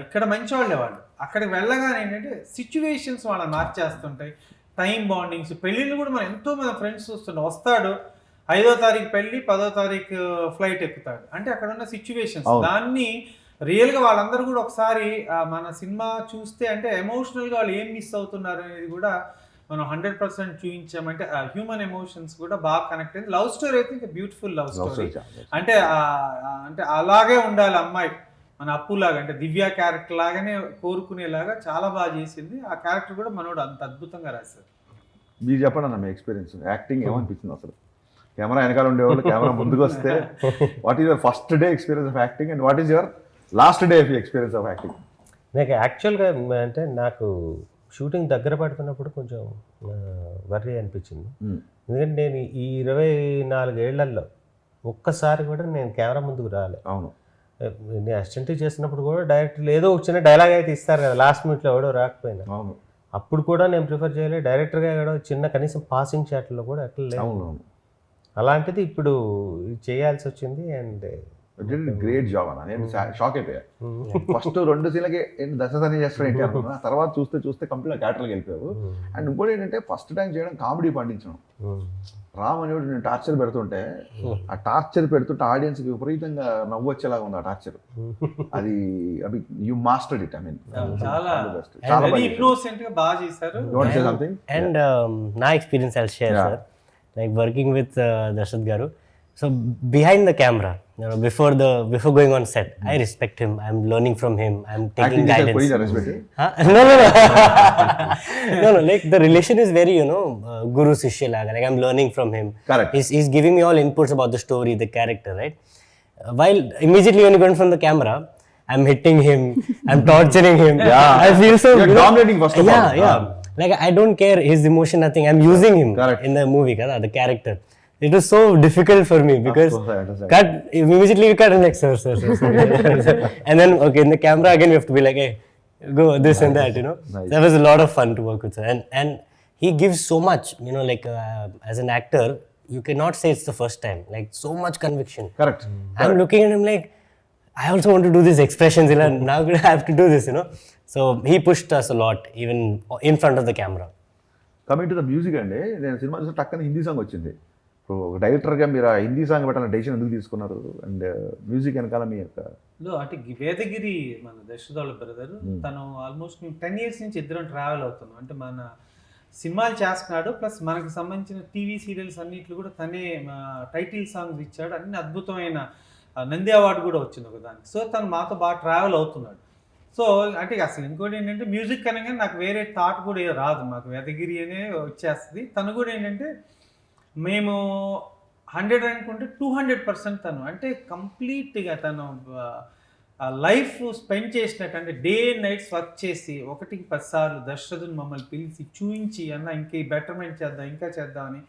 B: ఇక్కడ మంచి వాళ్ళే వాళ్ళు, అక్కడికి వెళ్ళగానే ఏంటంటే సిచ్యువేషన్స్ వాళ్ళని మార్చేస్తుంటాయి. టైం బాండింగ్స్, పెళ్ళిళ్ళు కూడా మనం ఎంతో మంది ఫ్రెండ్స్ చూస్తుంటాం. వస్తాడు 5వ తారీఖు పెళ్ళి, 10వ తారీఖు ఫ్లైట్ ఎక్కుతాడు. అంటే అక్కడ ఉన్న సిచ్యువేషన్స్ దాన్ని రియల్గా వాళ్ళందరూ కూడా ఒకసారి మన సినిమా చూస్తే అంటే ఎమోషనల్గా వాళ్ళు ఏం మిస్ అవుతున్నారు అనేది కూడా మనం 100% చూపించామంటే హ్యూమన్ ఎమోషన్స్ కూడా బాగా కనెక్ట్ అయింది. లవ్ స్టోరీ అయితే ఇంకా బ్యూటిఫుల్ లవ్ స్టోరీ. అంటే అంటే అలాగే ఉండాలి అమ్మాయి, మన అప్పులాగా అంటే దివ్య క్యారెక్టర్ లాగానే కోరుకునేలాగా చాలా బాగా చేసింది. ఆ క్యారెక్టర్ కూడా మనోడు అంత అద్భుతంగా రాశారు.
A: మీరు చెప్పండి అన్న మీ ఎక్స్పీరియన్స్, యాక్టింగ్ ఏమనిపించింది అసలు? కెమెరా వెనకాల ఉండేవాళ్ళు, కెమెరా ముందుకు వస్తే what is your first day experience of acting and what is your last day of experience of acting?
C: నాకు యాక్చువల్గా అంటే నాకు షూటింగ్ దగ్గర పడుతున్నప్పుడు కొంచెం వర్రీ అనిపించింది. ఎందుకంటే నేను ఈ 24 ఏళ్లలో ఒక్కసారి కూడా నేను కెమెరా ముందుకు రాలే.
A: అవును,
C: నేను అసిస్టెంట్ చేసినప్పుడు కూడా డైరెక్టర్ ఏదో ఒక చిన్న డైలాగ్ అయితే ఇస్తారు కదా లాస్ట్ మినిట్లో ఎవడో రాకపోయినా.
A: అవును,
C: అప్పుడు కూడా నేను ప్రిఫర్ చేయలేదు. డైరెక్టర్గా కూడా చిన్న కనీసం పాసింగ్ షాట్లో కూడా ఎట్లా లేదు.
A: అవును.
C: అలాంటిది ఇప్పుడు చేయాల్సి వచ్చింది. అండ్
A: గ్రేట్ జాబ్ అన్న. నేను షాక్ అయిపోయా. ఫస్ట్ 2 సీన్లకి ఏంటి దశసని చేస్తాడు ఏంటి అనుకున్నా, తర్వాత చూస్తే కంప్లీట్ క్యారెక్టర్కి వెళ్ళిపోయావు. అండ్ ఇంకోటి ఏంటంటే ఫస్ట్ టైం చేయడం కామెడీ పండించడం. రామ్ అనేవాడు నేను టార్చర్ పెడుతుంటే ఆ టార్చర్ పెడుతుంటే ఆడియన్స్కి విపరీతంగా నవ్వు వచ్చేలాగా ఉంది ఆ టార్చర్. అది అవి you mastered it. I mean
B: చాలా
A: చాలా
B: వెరీ ఇన్నోసెంట్ గా బాగా చేశారు.
A: సంథింగ్.
E: And నా experience I'll share, sir. Like working with Darshad Garu. So behind the camera, you know, before going on set, I respect him. I'm learning from him. I'm taking guidance. Huh? No. No. Like the relation is very, you know, guru shishya laga. Like I'm learning from him.
A: Correct.
E: He's giving me all inputs about the story, the character, right? While immediately when you go in front of the camera, I'm hitting him. I'm torturing him.
A: Yeah.
E: I feel so.
A: You're dominating first of all.
E: Yeah. Like I don't care his emotion, nothing. I'm using him.
A: Correct.
E: In the movie, the character. It was so difficult for me because
A: course, I understand.
E: cut immediately we cut and like sir. And then okay in the camera again we have to be like, hey, go this and that, you know.
A: Nice.
E: That was a lot of fun to work with sir. And he gives so much, you know, like as an actor you cannot say it's the first time. Like so much conviction.
A: Correct.
E: I'm looking at him like I also want to do these expressions. Now I have to do this, you know. So he pushed us a lot even in front of the camera.
A: Coming to the music అండి, నేను cinema చూస్తే టక్కన Hindi song వచ్చింది. ఇప్పుడు ఒక డైరెక్టర్గా మీరు ఆ హిందీ సాంగ్ పెట్టాలని డెసిషన్ ఎందుకు తీసుకున్నారు? అండ్ మ్యూజిక్ వెనకాల మీ యొక్క
B: అంటే వేదగిరి మన దర్శకుల బ్రదర్, తను ఆల్మోస్ట్ మేము 10 years నుంచి ఇద్దరం ట్రావెల్ అవుతున్నాం. అంటే మన సినిమాలు చేస్తున్నాడు, ప్లస్ మనకు సంబంధించిన టీవీ సీరియల్స్ అన్నిట్లు కూడా తనే టైటిల్ సాంగ్స్ ఇచ్చాడు. అన్ని అద్భుతమైన నంది అవార్డు కూడా వచ్చింది ఒకదానికి. సో తను మాతో బాగా ట్రావెల్ అవుతున్నాడు. సో అంటే అసలు ఇంకోటి ఏంటంటే మ్యూజిక్ అనగా నాకు వేరే థాట్ కూడా ఏదో రాదు, మాకు వేదగిరి అనే వచ్చేస్తుంది. తను కూడా ఏంటంటే మేము 100 అనుకుంటే 200% తను అంటే కంప్లీట్గా తను లైఫ్ స్పెండ్ చేసినట్టు, అంటే డే అండ్ నైట్స్ వర్క్ చేసి 1కి 10 సార్లు దర్శకుని మమ్మల్ని పిలిచి చూయించి అన్న ఇంకా బెటర్మెంట్ చేద్దాం ఇంకా చేద్దామని.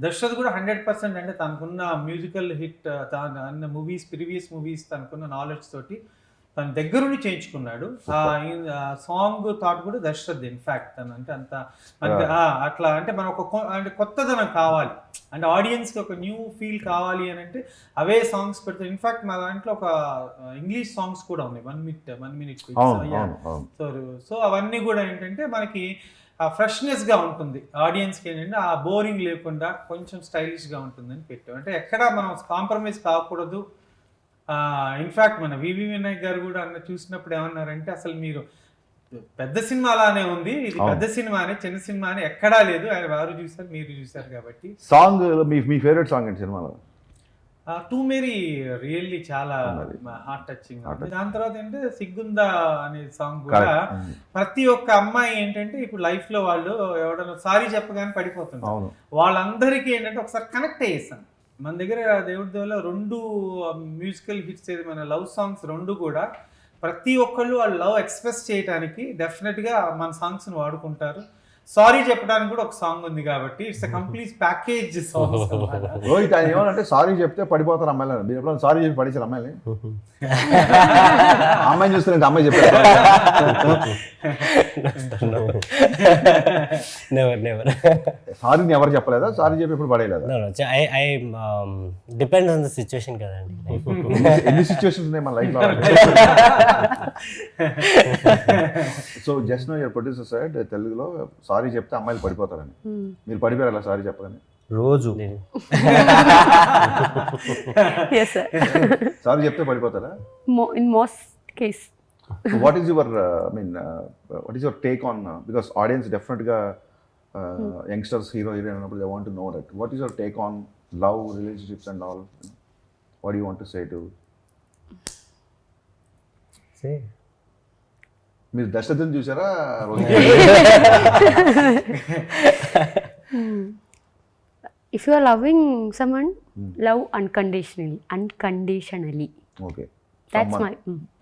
B: దర్శకుడు కూడా 100% అంటే తనకున్న మ్యూజికల్ హిట్ తన అన్న మూవీస్ ప్రీవియస్ మూవీస్ తనకున్న నాలెడ్జ్ తోటి తన దగ్గరుండి చేయించుకున్నాడు. ఆ సాంగ్ థాట్ కూడా దర్శకుడు ఇన్ఫ్యాక్ట్ తను అంటే అంత అట్లా అంటే మనం అంటే కొత్తదనం కావాలి, అంటే ఆడియన్స్కి ఒక న్యూ ఫీల్ కావాలి అని అంటే అవే సాంగ్స్ పెడతారు. ఇన్ఫ్యాక్ట్ మా దాంట్లో ఒక ఇంగ్లీష్ సాంగ్స్ కూడా ఉన్నాయి 1 minute. సో అవన్నీ కూడా ఏంటంటే మనకి ఫ్రెష్నెస్గా ఉంటుంది, ఆడియన్స్కి ఏంటంటే ఆ బోరింగ్ లేకుండా కొంచెం స్టైలిష్గా ఉంటుందని పెట్టాం. అంటే ఎక్కడ మనం కాంప్రమైజ్ కాకూడదు. ఇన్ఫ్యాక్ట్ మన వివి వినాయక్ గారు కూడా చూసినప్పుడు ఏమన్నారంటే అసలు మీరు పెద్ద సినిమా అలానే ఉంది, ఇది పెద్ద సినిమానే చిన్న సినిమా అని ఎక్కడా లేదు. ఆయన వారు చూసారు, మీరు చూసారు కాబట్టి.
A: సాంగ్ మీ ఫేవరెట్ సాంగ్ ఏంటి సినిమాలో?
B: టూ మేరీ రియల్లీ చాలా హార్ట్ టచింగ్. దాని తర్వాత ఏంటంటే సిగ్గుందా అనే సాంగ్ కూడా ప్రతి ఒక్క అమ్మాయి ఏంటంటే ఇప్పుడు లైఫ్ లో వాళ్ళు ఎవడన్నా సారీ చెప్పగానే పడిపోతున్నారు, వాళ్ళందరికీ ఏంటంటే ఒకసారి కనెక్ట్ అయ్యేసాను. మన దగ్గర దేవుడి దేవలో 2 మ్యూజికల్ హిట్స్ ఏది మన లవ్ సాంగ్స్ 2 కూడా ప్రతి ఒక్కళ్ళు వాళ్ళు లవ్ ఎక్స్ప్రెస్ చేయడానికి డెఫినెట్గా మన సాంగ్స్ని వాడుకుంటారు. సారీ చెప్పడానికి కూడా ఒక సాంగ్ ఉంది కాబట్టి it's complete package songs.
A: Rohit ఆయన ఏమనంటే సారీ చెప్తే పడిపోతారు అమ్మాయిలు. మీరు ఎప్పుడైనా సారీ చెప్పి పడేసారు అమ్మాయిని? అమ్మాయిని చూస్తారంటే అమ్మాయి చెప్పారు సారీని ఎవరు చెప్పలేదా? సారీ చెప్పి ఎప్పుడు పడేయలేదా?
E: డిపెండ్స్ ఆన్ ద సిచ్యువేషన్ కదండి.
A: ఎన్ని సిచ్యువేషన్స్ ఉన్నాయి మన లైఫ్లో. So just know your producer side తెలుగులో సారీ చెప్తే అమ్మాయిలు పడిపోతారని, మీరు పడిపోయారు అలా సారీ చెప్పగానే?
C: రోజు
A: సారీ చెప్తే పడిపోతారా?
D: In most case.
A: What is your what is your take on, because audience డెఫినెట్గా యంగ్స్టర్స్ హీరో హీరోయిన్ అన్నప్పుడు they want to know that. What is your take on love, relationships and all? What you want to say to? మీరు దశరథుని చూసారా?
D: If you are loving someone, love unconditionally.
A: Okay.
D: That's my.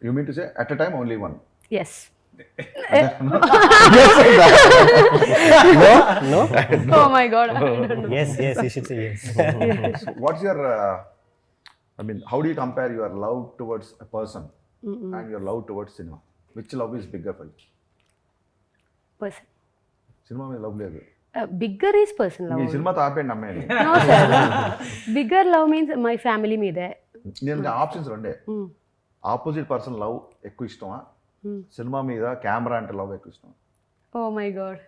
A: You mean to say at a time only one?
D: Yes.
E: No?
D: Oh my God. I don't know.
E: Yes, you should say yes.
A: So what's your, I mean, how do you compare your love towards a person and your love towards cinema? Which love is bigger for you?
D: Person.
A: Cinema में love లేదు.
D: Bigger is person love.
A: ఈ cinema తాపేయండి అమ్మాయిని.
D: No sir. Bigger love means my family మీదే,
A: నేను options రెండే, opposite person love ఎక్కువ ఇష్టమా, cinema మీద కెమెరా అంటే లవ్ ఎక్కువ ఇష్టమా?
D: Oh my god.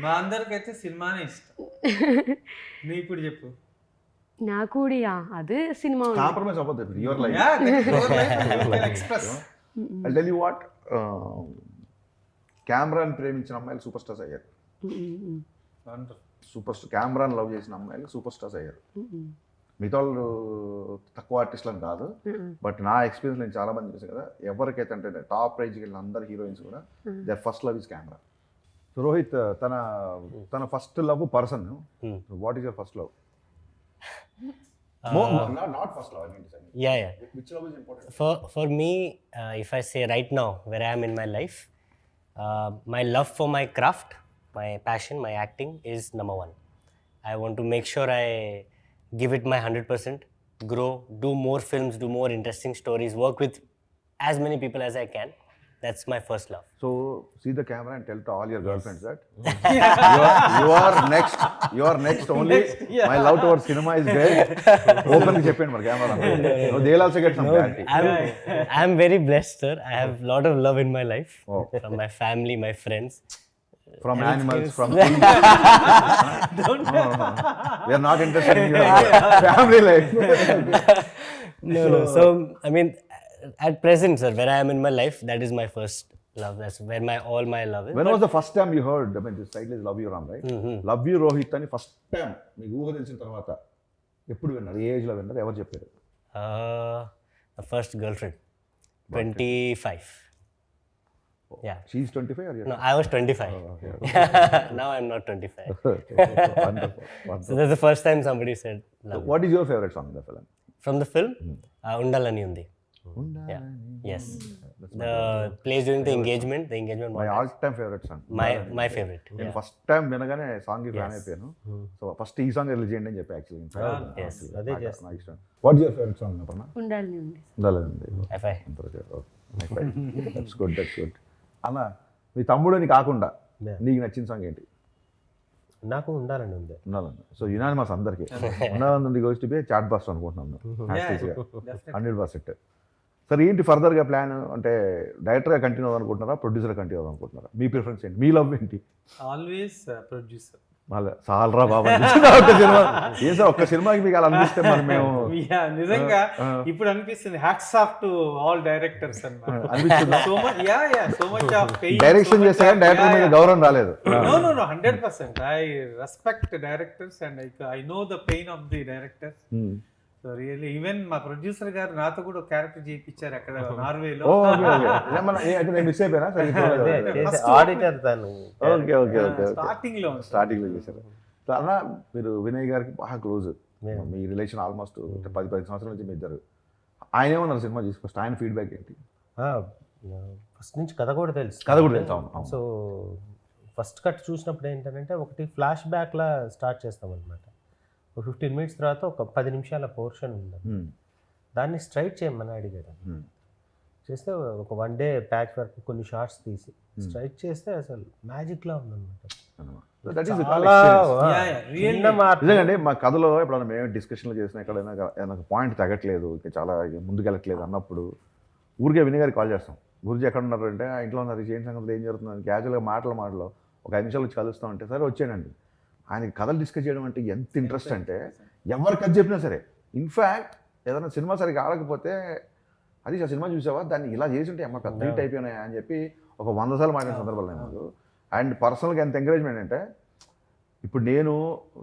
B: మా అందరికైతే సినిమానే ఇష్టం. నువ్వు ఇప్పుడు చెప్పు.
D: నాకు కూడా అదే సినిమా ఉంది.
A: కాంప్రమైజ్ అవ్వద్దు, your life.
B: Yeah, that's your life and you can express.
A: I tell you what, కెమెరాని ప్రేమించిన అమ్మాయిలు సూపర్ స్టార్స్ అయ్యారు.
B: Wonderful.
A: కెమెరాని లవ్ చేసిన అమ్మాయిలు సూపర్ స్టార్స్ అయ్యారు. మిగతా వాళ్ళు తక్కువ ఆర్టిస్టులు అని కాదు, బట్ నా ఎక్స్పీరియన్స్ నేను చాలా మంది చూసాను కదా, ఎవరికైతే అంటే టాప్ రేంజ్కి వెళ్ళిన అందరు హీరోయిన్స్ కూడా their first love is camera. So Rohit, తన first love person, what is your first love? Not first love, I mean to say.
E: Yeah.
A: Which love is important?
E: For me, if I say right now where I am in my life, my love for my craft, my passion, my acting is number one. I want to make sure I give it my 100%, grow, do more films, do more interesting stories, work with as many people as I can. That's my first love.
A: So see the camera and tell to all your girlfriends that you are next only. My love towards cinema is great. Open ki cheppandi mar camera. No, they'll also get some clarity.
E: I'm very blessed, sir. I have a lot of love in my life,
A: Oh.
E: from my family, my friends.
A: From animals, from no. We are not interested in your family life.
E: No. So I mean, at present, sir, where I am in my life, that is my first love. That's where all my love is.
A: When was the first time you heard, I mean, this title is Love You Ram, right? Love You Rohit అని first time మీకు ఊహ తెలిసిన తర్వాత ఎప్పుడు విన్నారు? ఏ ఏజ్లో విన్నారు? ఎవరు చెప్పారు?
E: The first girlfriend, 25. Yeah.
A: She's 25 or you?
E: No, I was 25.
A: Okay.
E: Now I'm not 25.
A: Wonderful.
E: So that's the first time somebody said love.
A: What is your favorite song in the film?
E: From the film, Undalani Undi. Yeah. Yes. The plays during the engagement. The engagement.
A: My all-time favorite song.
E: My favorite.
A: నేను first time వినగానే song fan అయిపోయాను. So first ఈ song release చేయండి అని చెప్పి actually
E: Yes. అదే చేస్తాను.
A: నాకు ఇష్టం. What is your favourite song Aparna?
D: ఉండాలని ఉంది.
A: ఉండాలండి.
E: FI.
A: That's good. అన్న, మీ తమ్ముడిని కాకుండా నీకు నచ్చిన సాంగ్ ఏంటి?
C: నాకు ఉండాలని ఉంది.
A: ఉండాలండి. సో యునానిమస్ అందరికీ ఉండాలని goes to be chat box అనుకుంటున్నాను 100%. సరే, ఏంటి ఫర్దర్గా ప్లాన్? అంటే డైరెక్టర్గా కంటిన్యూ అవ్వాలనుకుంటున్నారా, ప్రొడ్యూసర్గా కంటిన్యూ అవ్వాలనుకుంటున్నారా? మీ ప్రిఫరెన్స్ ఏంటి? మీ లవ్ ఏంటి?
B: Always producer.
A: మళ్ళీ సాల్రా బాబా ఏం సార్, ఒక్క సినిమాకి మీకు అలా అనిపిస్తే మరి మేము
B: నిజంగా ఇప్పుడు అనిపిస్తుంది hats off to all directors అన్నమాట.
A: అనిపిస్తుంది.
B: సో మచ్ ఆఫ్
A: డైరెక్షన్ చేస్తే కానీ డైరెక్టర్ మీద గౌరవం రాలేదు.
B: No, 100%. I respect directors and I know the pain of the directors. So really even మా ప్రొడ్యూసర్ గారు నాతో కూడా ఒక క్యారెక్టర్ చేయించారు అక్కడ నార్వేలో.
A: నేను మిస్ అయిపోయినా
C: ఆడిటర్ తను.
A: ఓకే
B: స్టార్టింగ్ లో
A: చేశారు. సో అన్న, మీరు వినయ్ గారికి బాగా క్లోజ్, మీ రిలేషన్ ఆల్మోస్ట్ 10 సంవత్సరాల నుంచి మీ ఇద్దరు. ఆయన ఏమన్నారు సినిమా చూసి ఫస్ట్? ఆయన ఫీడ్బ్యాక్ ఏంటి?
C: ఫస్ట్ నుంచి కథ కూడా తెలుసు.
A: అవును.
C: సో ఫస్ట్ కట్ చూసినప్పుడు ఏంటంటే ఒకటి ఫ్లాష్ బ్యాక్లా స్టార్ట్ చేస్తామన్నమాట. ఒక 15 minutes తర్వాత ఒక 10 నిమిషాల పోర్షన్ ఉంది, దాన్ని స్ట్రైట్ చేయమని అడిగాడు. చేస్తే ఒక 1 day ప్యాచ్ వర్క్ కొన్ని షార్ట్స్ తీసి స్ట్రైట్ చేస్తే అసలు మ్యాజిక్లా ఉందన్నమాట.
A: నిజంగానే మా కథలో ఎప్పుడైనా మేము డిస్కషన్లు చేసినా ఎక్కడైనా పాయింట్ తగ్గట్లేదు, ఇంకా చాలా ముందుకెళ్ళట్లేదు అన్నప్పుడు ఊరికే వినయ్ గారికి కాల్ చేస్తాం. గురించి ఎక్కడ ఉన్నారు అంటే, ఇంట్లో ఉన్నారు, ఏం సంగతి, ఏం జరుగుతుంది, క్యాజువల్గా మాటలో ఒక 5 నిమిషాలు వచ్చి కలుస్తామంటే సరే వచ్చానండి. ఆయనకి కథలు డిస్కస్ చేయడం అంటే ఎంత ఇంట్రెస్ట్ అంటే ఎవరు కథ చెప్పినా సరే. ఇన్ఫ్యాక్ట్ ఏదైనా సినిమా సరిగ్గా ఆడకపోతే, అది ఆ సినిమా చూసావా, దాన్ని ఇలా చేసి ఉంటే అమ్మ పెద్ద హిట్ అయిపోయినాయా అని చెప్పి ఒక 100 సార్లు మాట్లాడిన సందర్భాలు నాకు. అండ్ పర్సనల్గా ఎంత ఎంకరేజ్మెంట్ అంటే, ఇప్పుడు నేను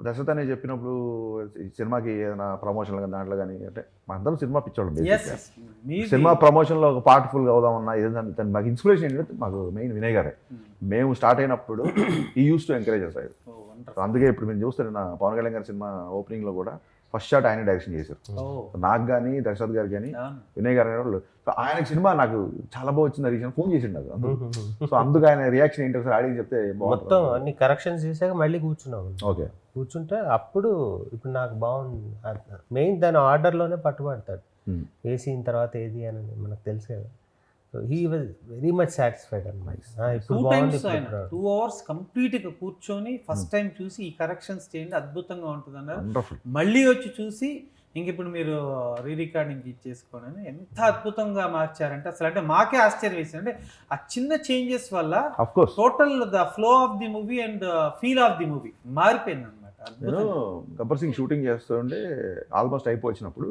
A: దశరథ్ అనే చెప్పినప్పుడు సినిమాకి ఏదైనా ప్రమోషన్లు కానీ దాంట్లో కానీ, అంటే మా అందరం సినిమా పిచ్చోళ్ళం. సినిమా ప్రమోషన్లో ఒక పార్ట్ఫుల్గా అవుదామన్నా ఏదైనా మాకు ఇన్స్పిరేషన్ ఏంటంటే మాకు మెయిన్ వినయ్ గారే. మేము స్టార్ట్ అయినప్పుడు ఈ యూస్ టు ఎంకరేజ్ చేస్తారు. సో అందుకే ఇప్పుడు మేము చూస్తే నా పవన్ కళ్యాణ్ గారి సినిమా ఓపెనింగ్లో కూడా ఫస్ట్ షాట్ ఆయన డైరెక్షన్ చేశారు. నాకు కానీ దశరథ్ గారు కానీ వినయ్ గారు అనేవాళ్ళు. సో ఆయన సినిమా నాకు చాలా బాగా వచ్చింది రీజన్ ఫోన్ చేసిండు అది. సో అందుకు ఆయన రియాక్షన్ ఏంటి ఒకసారి అడిగి చెప్తే
C: మొత్తం అన్ని కరెక్షన్స్ చేశాక మళ్ళీ కూర్చున్నాము.
A: ఓకే,
C: కూర్చుంటే అప్పుడు ఇప్పుడు నాకు బాగుంది. మెయిన్ దాని ఆర్డర్లోనే పట్టుబడతాడు, ఏ సీన్ తర్వాత ఏది అని మనకు తెలుసు కదా. So he was very much satisfied అన్నమాట. ఇప్పుడు బాగుంది.
B: 2 hours కంప్లీట్గా కూర్చొని ఫస్ట్ టైం చూసి ఈ కరెక్షన్స్ చేయండి అద్భుతంగా ఉంటుంది అన్నారు. మళ్ళీ వచ్చి చూసి ఇంక ఇప్పుడు మీరు రీ రికార్డింగ్ ఇచ్చేసుకోనని ఎంత అద్భుతంగా మార్చారంటే అసలు, అంటే మాకే ఆశ్చర్యం వేసింది. అంటే ఆ చిన్న చేంజెస్ వల్ల
A: of course
B: total the flow of the movie and feel of the movie మారిపోయింది అనమాట.
A: నేను గబ్బర్ సింగ్ షూటింగ్ చేస్తుంటే ఆల్మోస్ట్ అయిపోయినప్పుడు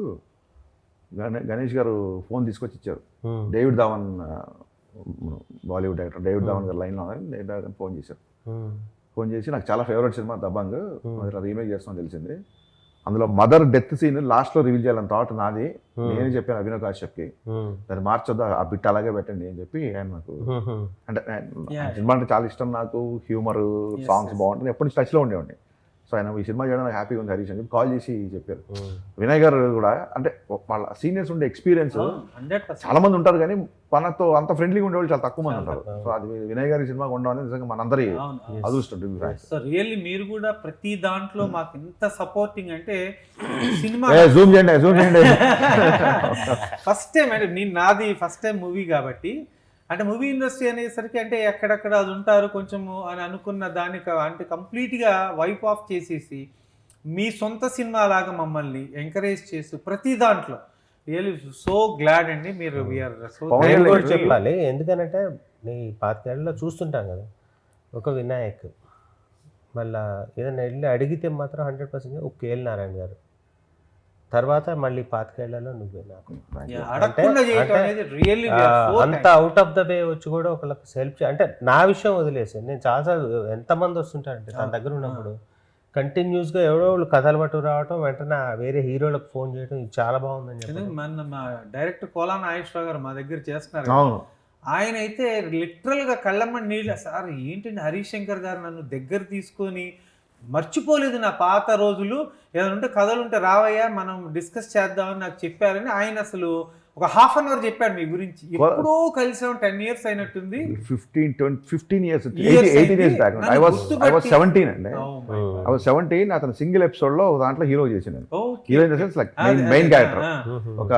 A: గణేష్ గారు ఫోన్ తీసుకొచ్చి ఇచ్చారు. David Dhawan Bollywood director David Dhawan గారు లైన్లో ఉన్నారు. డేవిడ్ ధావన్ ఫోన్ చేశారు. ఫోన్ చేసి నాకు చాలా ఫేవరెట్ సినిమా దబంగ్, రీమేక్ చేస్తామని తెలిసింది. అందులో మదర్ డెత్ సీన్ లాస్ట్లో రివీల్ చేయాలని థాట్ నాది. నేనే చెప్పాను అభినవ్ కాశ్యప్కి, దాన్ని మార్చొద్దు, ఆ బిట్ అలాగే పెట్టండి అని చెప్పి ఆయన నాకు, అంటే సినిమా అంటే చాలా ఇష్టం నాకు, హ్యూమర్ సాంగ్స్ బాగుంటుంది, ఎప్పటి నుంచి టచ్లో ఉండేవాడిని. సో ఆయన ఈ సినిమా చేయడం నాకు హ్యాపీగా ఉంది హరీష్ అని చెప్పి కాల్ చేసి చెప్పారు. వినయ్ గారు కూడా అంటే వాళ్ళ సీనియర్స్ ఉండే ఎక్స్పీరియన్స్ చాలా మంది ఉంటారు, కానీ మనతో అంత ఫ్రెండ్లీగా ఉండేవాళ్ళు చాలా తక్కువ మంది ఉంటారు. సో అది వినయ్ గారి సినిమా ఉండడం అనేది నిజంగా మనందరి అదృష్టం.
B: సో రియల్లీ మీరు కూడా ప్రతి దాంట్లో మాకు ఎంత సపోర్టింగ్ అంటే సినిమా
A: జూమ్ చేయండి జూమ్ చేయండి.
B: ఫస్ట్ టైం అంటే నాది ఫస్ట్ టైం మూవీ కాబట్టి, అంటే మూవీ ఇండస్ట్రీ అనేసరికి అంటే ఎక్కడెక్కడ అది ఉంటారు కొంచెము అని అనుకున్న దానికి అంటే కంప్లీట్గా వైప్ ఆఫ్ చేసేసి మీ సొంత సినిమా లాగా మమ్మల్ని ఎంకరేజ్ చేస్తూ ప్రతి దాంట్లో రియల్లీ సో గ్లాడ్ అండి. మీరు
C: చెప్పాలి, ఎందుకనంటే నీ 25 ఏళ్ళలో చూస్తుంటాం కదా, ఒక వినాయక్ మళ్ళీ ఏదైనా వెళ్ళి అడిగితే మాత్రం 100% ఒక కేఎల్ నారాయణ గారు, తర్వాత మళ్ళీ 25 ఏళ్లలో నువ్వే నాకు అంత అవుట్ ఆఫ్ ద వే వచ్చి కూడా ఒకళ్ళకి సెల్ఫ్, అంటే నా విషయం వదిలేసి నేను చాలాసార్లు ఎంతమంది వస్తుంటారంటే తన దగ్గర ఉన్నప్పుడు కంటిన్యూస్గా ఎవరో వాళ్ళు కథలు పట్టు రావటం, వెంటనే వేరే హీరోలకు ఫోన్ చేయడం, ఇది చాలా బాగుందని చెప్పి.
B: మా డైరెక్టర్ కోలా నాగేశ్వరరావు గారు మా దగ్గర చేస్తున్నారు. ఆయన అయితే లిటరల్గా కళ్ళమ్మని నీళ్ళ, సార్ ఏంటంటే హరీష్ శంకర్ గారు నన్ను దగ్గర తీసుకొని మర్చిపోలేదు నా పాత రోజులు, ఏదైనా ఉంటే కథలు ఉంటే రావయ్యా మనం డిస్కస్ చేద్దామని నాకు చెప్పారని ఆయన అసలు ఒక హాఫ్ అన్ అవర్ చెప్పాడు మీ గురించి. ఎప్పుడో కలిసాం, 10 years అయినట్టుంది.
A: 15 years 18 years back. I was 17 అండి. I was 17. అతను సింగిల్ ఎపిసోడ్ లో దాంట్లో హీరో చేసింది. Hero in the sense like main character, ఒక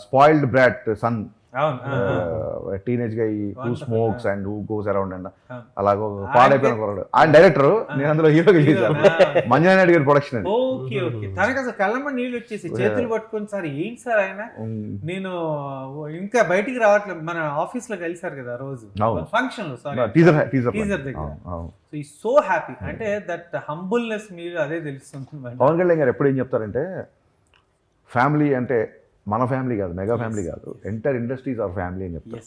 A: స్పాయిల్డ్ బ్రాట్ సన్, టీనేజ్ గా who smokes and who goes around and అలాగో పాడైపోయిన కుర్రాడు. ఆయన డైరెక్టర్, నేను అందులో హీరోగా చేశాను. మంజనా నాయుడు గారి ప్రొడక్షన్ అది.
B: Okay okay. తనకి అసలు కళ్ళమ్మ నీళ్ళు వచ్చేసి చేతులు పట్టుకొని, సార్ ఏంటి సార్ ఆయన, నేను ఇంకా బయటికి రావట్లేదు, మన ఆఫీస్ లో కలిసారు కదా రోజు ఫంక్షన్ లో, సారీ టీజర్ దగ్గర. సో ఈ సో హ్యాపీ, అంటే దట్ హంబుల్నెస్ మీరు అదే తెలుస్తుంది.
A: పవన్ కళ్యాణ్ గారు ఎప్పుడు ఏం చెప్తారంటే, ఫ్యామిలీ అంటే మన ఫ్యామిలీ కాదు, మెగా ఫ్యామిలీ కాదు, ఎంటైర్ ఇండస్ట్రీస్ ఆర్ ఫ్యామిలీ అని చెప్తారు.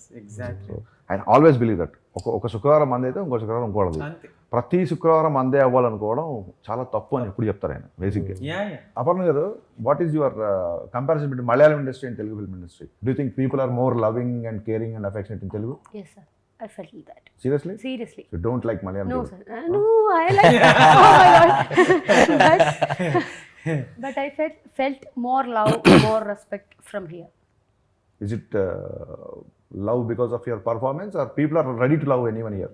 A: So I always believe that. ఒక శుక్రవారం మంది అయితే ఇంకో శుక్రవారం ఇంకోడదు. ప్రతి శుక్రవారం మందే అవ్వాలనుకోవడం చాలా తప్పు అని ఎప్పుడు చెప్తారు ఆయన బేసిక్గా. అపర్ణ గారు, what is your comparison between Malayalam industry and Telugu film industry? Do you think people are more loving and caring and affectionate in Telugu?
D: Yes sir, I felt that.
A: Seriously? You don't like Malayalam?
D: No sir. No, I like. Oh my God. But I felt more love, more respect from here.
A: Is it love because of your performance, or people are ready to love anyone here?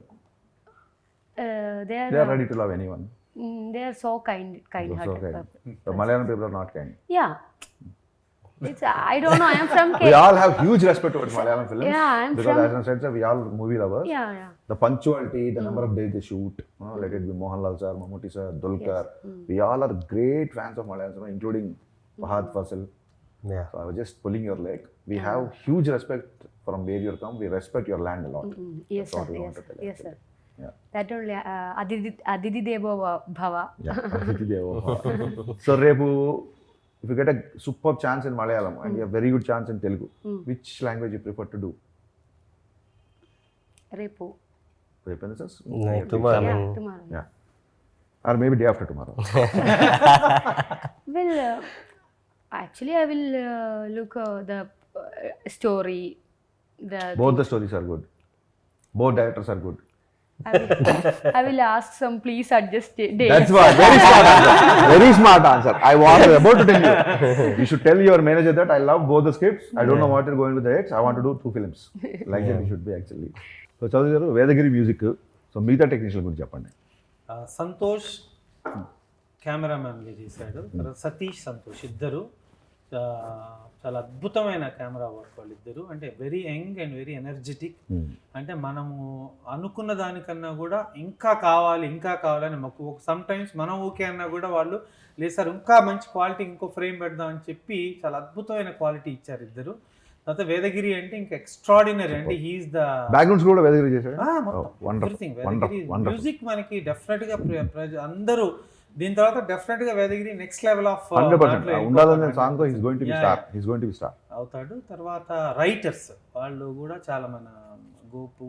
D: They
A: are ready to love anyone.
D: They are so kind-hearted.
A: The Malayalam people are not kind.
D: Yeah. It's I don't know. I am from
A: We all have huge respect towards Malayalam films.
D: Yeah, I'm
A: because as I said, we all movie lovers.
D: Yeah.
A: The punctuality, the number of days they shoot, let it be Mohanlal sir, Mammootty sir, Dulquer.
D: Yes.
A: We all are great fans of Malayalam cinema, including Fahad Fasil.
C: Yeah.
A: So I was just pulling your leg. We have huge respect from where you come. We respect your land a lot.
D: Yes
A: That's what
D: sir.
A: we want to tell,
D: Yes sir.
A: Yeah.
D: That only Aditi Devo Bhava.
A: Yeah. Aditi Devo Bhava. So Repu, if you get a superb chance in Malayalam and you have very good chance in Telugu, which language you prefer to do?
D: Repu.
A: Repu in the sense?
C: Tomorrow.
D: Yeah, tomorrow.
A: Yeah. Or maybe day after tomorrow.
D: Well, actually, I will look the story.
A: Both the stories are good. Both directors are good.
D: I will ask some, please adjust dates.
A: That's what. Very smart answer. Very smart answer. I was about to tell you. You should tell your manager that I love both the scripts. I don't know what you're going with the dates. I want to do 2 films. Like that it should be actually. So Chaudhary garu, Vedagiri music. So మిగతా technician గురించి చెప్పండి.
B: సంతోష్ కెమెరామ్యాన్గా చేశాడు, సతీష్ సంతోష్ ఇద్దరు చాలా అద్భుతమైన camera work వాళ్ళిద్దరు. అంటే very young and very energetic. అంటే మనము అనుకున్న దానికన్నా కూడా ఇంకా కావాలని మాకు సమ్ టైమ్స్ మనం ఓకే అన్నా కూడా వాళ్ళు లేదు సార్ ఇంకా మంచి క్వాలిటీ ఇంకో ఫ్రేమ్ పెడదాం అని చెప్పి చాలా అద్భుతమైన క్వాలిటీ ఇచ్చారు ఇద్దరు. తర్వాత వేదగిరి అంటే ఇంకా ఎక్స్ట్రాడినరీ. అంటే హీఈస్ ద
A: బ్యాక్గ్రౌండ్స్ కూడా వేదగిరి చేశాడు.
B: ఎవ్రీథింగ్ వేదగిరి మ్యూజిక్ మనకి డెఫినెట్ గా అందరూ దీని తర్వాత డెఫినెట్ గా వేదగిరి నెక్స్ట్ లెవెల్ ఆఫ్
A: 100% ఉండాలనే సాంగ్ తో he's going to be star
B: అవుతాడు. తర్వాత రైటర్స్ వాళ్ళు కూడా చాలా మన గోపు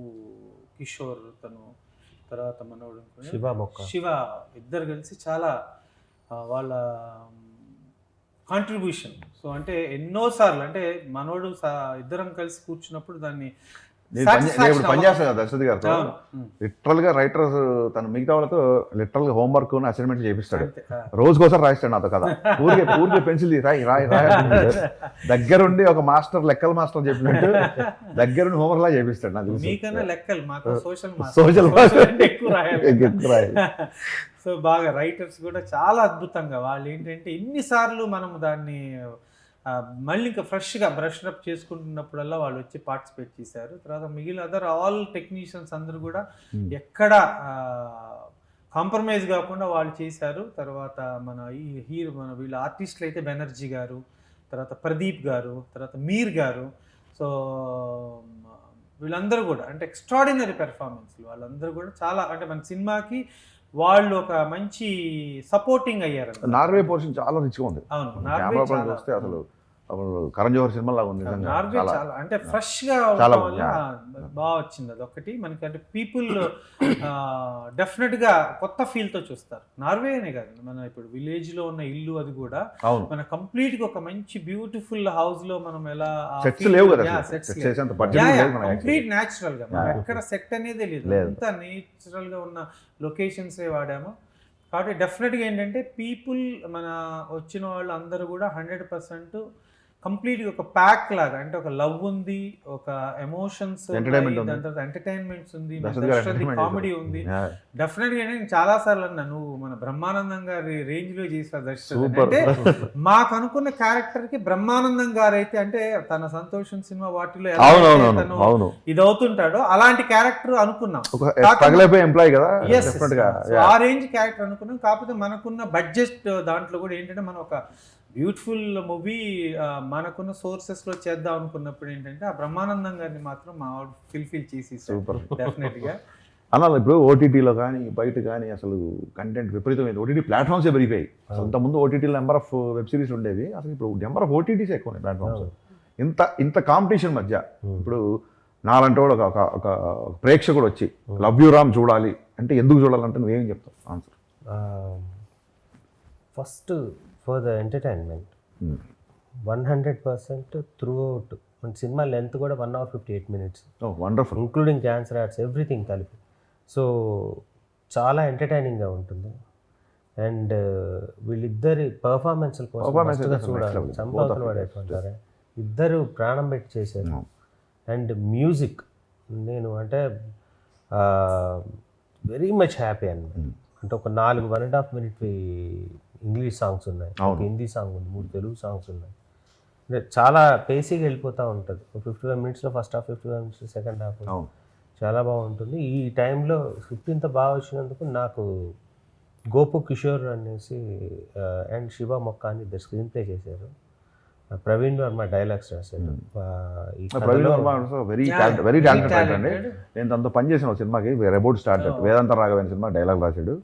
B: కిషోర్ తను, తర్వాత మనోడు శివ ఇద్దరు కలిసి చాలా వాళ్ళ కాంట్రిబ్యూషన్. సో అంటే ఎన్నోసార్లు అంటే మనోడు ఇద్దరం కలిసి కూర్చున్నప్పుడు దాన్ని
A: ఇప్పుడు పనిచేస్తాను కదా దర్శరథ్ గారితో, లిటరల్ గా రైటర్స్ తను మిగతా వాళ్ళతో లిటరల్ గా హోంవర్క్ అసైన్మెంట్ చేపిస్తాడు. రోజుకోసారి రాయిస్తాడు నాతో కదా, ఊరికే పెన్సిల్ రాయి దగ్గరుండి ఒక మాస్టర్ లెక్కల మాస్టర్ చెప్పినట్టు దగ్గరుండి హోంవర్క్ లా చేపిస్తాడు. నాకు
B: మీకన్నా లెక్కలు మాకు
A: సోషల్
B: ఎక్కువ రాయాలి. సో బాగా రైటర్స్ కూడా చాలా అద్భుతంగా వాళ్ళు ఏంటంటే ఎన్నిసార్లు మనము దాన్ని మళ్ళీ ఇంకా ఫ్రెష్గా బ్రష్ అప్ చేసుకుంటున్నప్పుడల్లా వాళ్ళు వచ్చి పార్టిసిపేట్ చేశారు. తర్వాత మిగిలిన అదర్ ఆల్ టెక్నీషియన్స్ అందరూ కూడా ఎక్కడ కాంప్రమైజ్ కాకుండా వాళ్ళు చేశారు. తర్వాత మన వీళ్ళ ఆర్టిస్టులు అయితే బెనర్జీ గారు, తర్వాత ప్రదీప్ గారు, తర్వాత మీర్ గారు. సో వీళ్ళందరూ కూడా అంటే ఎక్స్ట్రాడినరీ పెర్ఫార్మెన్స్లు. వాళ్ళందరూ కూడా చాలా అంటే మన సినిమాకి వాళ్ళు ఒక మంచి సపోర్టింగ్ అయ్యారు.
A: నార్వే పోర్షన్ చాలా రిచ్గా ఉంది.
B: అవును,
A: కెమెరా చూస్తే అసలు కరణ్ జోహర్ సినిమా లాగా ఉంది.
B: నార్వే చాలా అంటే ఫ్రెష్ గా ఉండడం వల్ల బాగా వచ్చింది. అది ఒకటి మనకి అంటే పీపుల్ డెఫినెట్ గా కొత్త ఫీల్ తో చూస్తారు. నార్వే అనే కాదు, మన ఇప్పుడు విలేజ్ లో ఉన్న ఇల్లు అది కూడా మన కంప్లీట్ గా ఒక మంచి బ్యూటిఫుల్ హౌస్ లో మనం ఎలా కంప్లీట్ న్యాచురల్ గా ఎక్కడ సెట్ అనేది లేదు, అంతా నేచురల్ గా ఉన్న లొకేషన్స్ వాడాము. కాబట్టి డెఫినెట్గా ఏంటంటే పీపుల్ మన వచ్చిన వాళ్ళు అందరూ కూడా 100% కంప్లీట్గా ఒక ప్యాక్ లాగా అంటే ఒక లవ్ ఉంది, ఒక ఎమోషన్స్, ఎంటర్టైన్మెంట్స్ ఉంది, కామెడీ ఉంది. డెఫినెట్గా నేను చాలా సార్లు అన్నా నువ్వు మన బ్రహ్మానందం గారి రేంజ్ లో చేసిన దర్శకుడు అంటే మాకు అనుకున్న క్యారెక్టర్ కి బ్రహ్మానందం గారు అయితే అంటే తన సంతోషం సినిమా వాటిలో తను ఇది అవుతుంటాడో అలాంటి క్యారెక్టర్ అనుకున్నాం. ఆ రేంజ్ క్యారెక్టర్ అనుకున్నాం. కాకపోతే మనకున్న బడ్జెట్ దాంట్లో కూడా ఏంటంటే మనం ఒక బ్యూటిఫుల్ మూవీ మనకున్న సోర్సెస్లో చేద్దాం అనుకున్నప్పుడు ఏంటంటే ఆ బ్రహ్మానందం గారిని మాత్రం మా ఫిల్ఫిల్ చేసి సూపర్ డెఫినెట్గా
A: అలా. ఇప్పుడు ఓటీటీలో కానీ బయట కానీ అసలు కంటెంట్ విపరీతమైంది. ఓటీటీ ప్లాట్ఫామ్సే పెరిగిపోయాయి. అంతకుముందు ఓటీటీలో నెంబర్ ఆఫ్ వెబ్ సిరీస్ ఉండేవి, అసలు ఇప్పుడు నెంబర్ ఆఫ్ ఓటీటీస్ ఎక్కువ ఉన్నాయి ప్లాట్ఫామ్స్. ఇంత కాంపిటీషన్ మధ్య ఇప్పుడు నాలంటే కూడా ఒక ప్రేక్షకుడు వచ్చి లవ్ యూ రామ్ చూడాలి అంటే ఎందుకు చూడాలంటే నువ్వేం చెప్తావు answer?
C: First for the entertainment 100% through out. మన సినిమా లెంత్ కూడా 1 hour 58 minutes,
A: wonderful,
C: including cancer ads everything కలిపి. సో చాలా ఎంటర్టైనింగ్గా ఉంటుంది. అండ్ వీళ్ళిద్దరి పర్ఫార్మెన్స్ల కోసం చూడాలి. సంపాదన పడేటుంటారు, ఇద్దరు ప్రాణం పెట్టి చేశారు. అండ్ మ్యూజిక్ నేను అంటే వెరీ మచ్ హ్యాపీ అన్నమాట. అంటే ఒక 4 1.5 minute ఇంగ్లీష్ సాంగ్స్ ఉన్నాయి, ఒక హిందీ సాంగ్ ఉంది, 3 తెలుగు సాంగ్స్ ఉన్నాయి. అంటే చాలా పేసీగా వెళ్ళిపోతూ ఉంటుంది. 55 minutesలో first half, 55 minutes second half, చాలా బాగుంటుంది. ఈ టైంలో స్క్రిప్ట్ ఇంత బాగా వచ్చినందుకు నాకు గోపు కిషోర్ అనేసి అండ్ శివ మొక్క అని ఇద్దరు స్క్రీన్ ప్లే చేశారు. ప్రవీణ్ వర్మ డైలాగ్స్ రాశాడు.
A: ప్రవీణ్ వర్మ వెరీ టాలెంటెడ్ అండి. నేను తనతో పనిచేసిన సినిమాకి about start Vedanta Raghavendra cinema dialogue రాశాడు.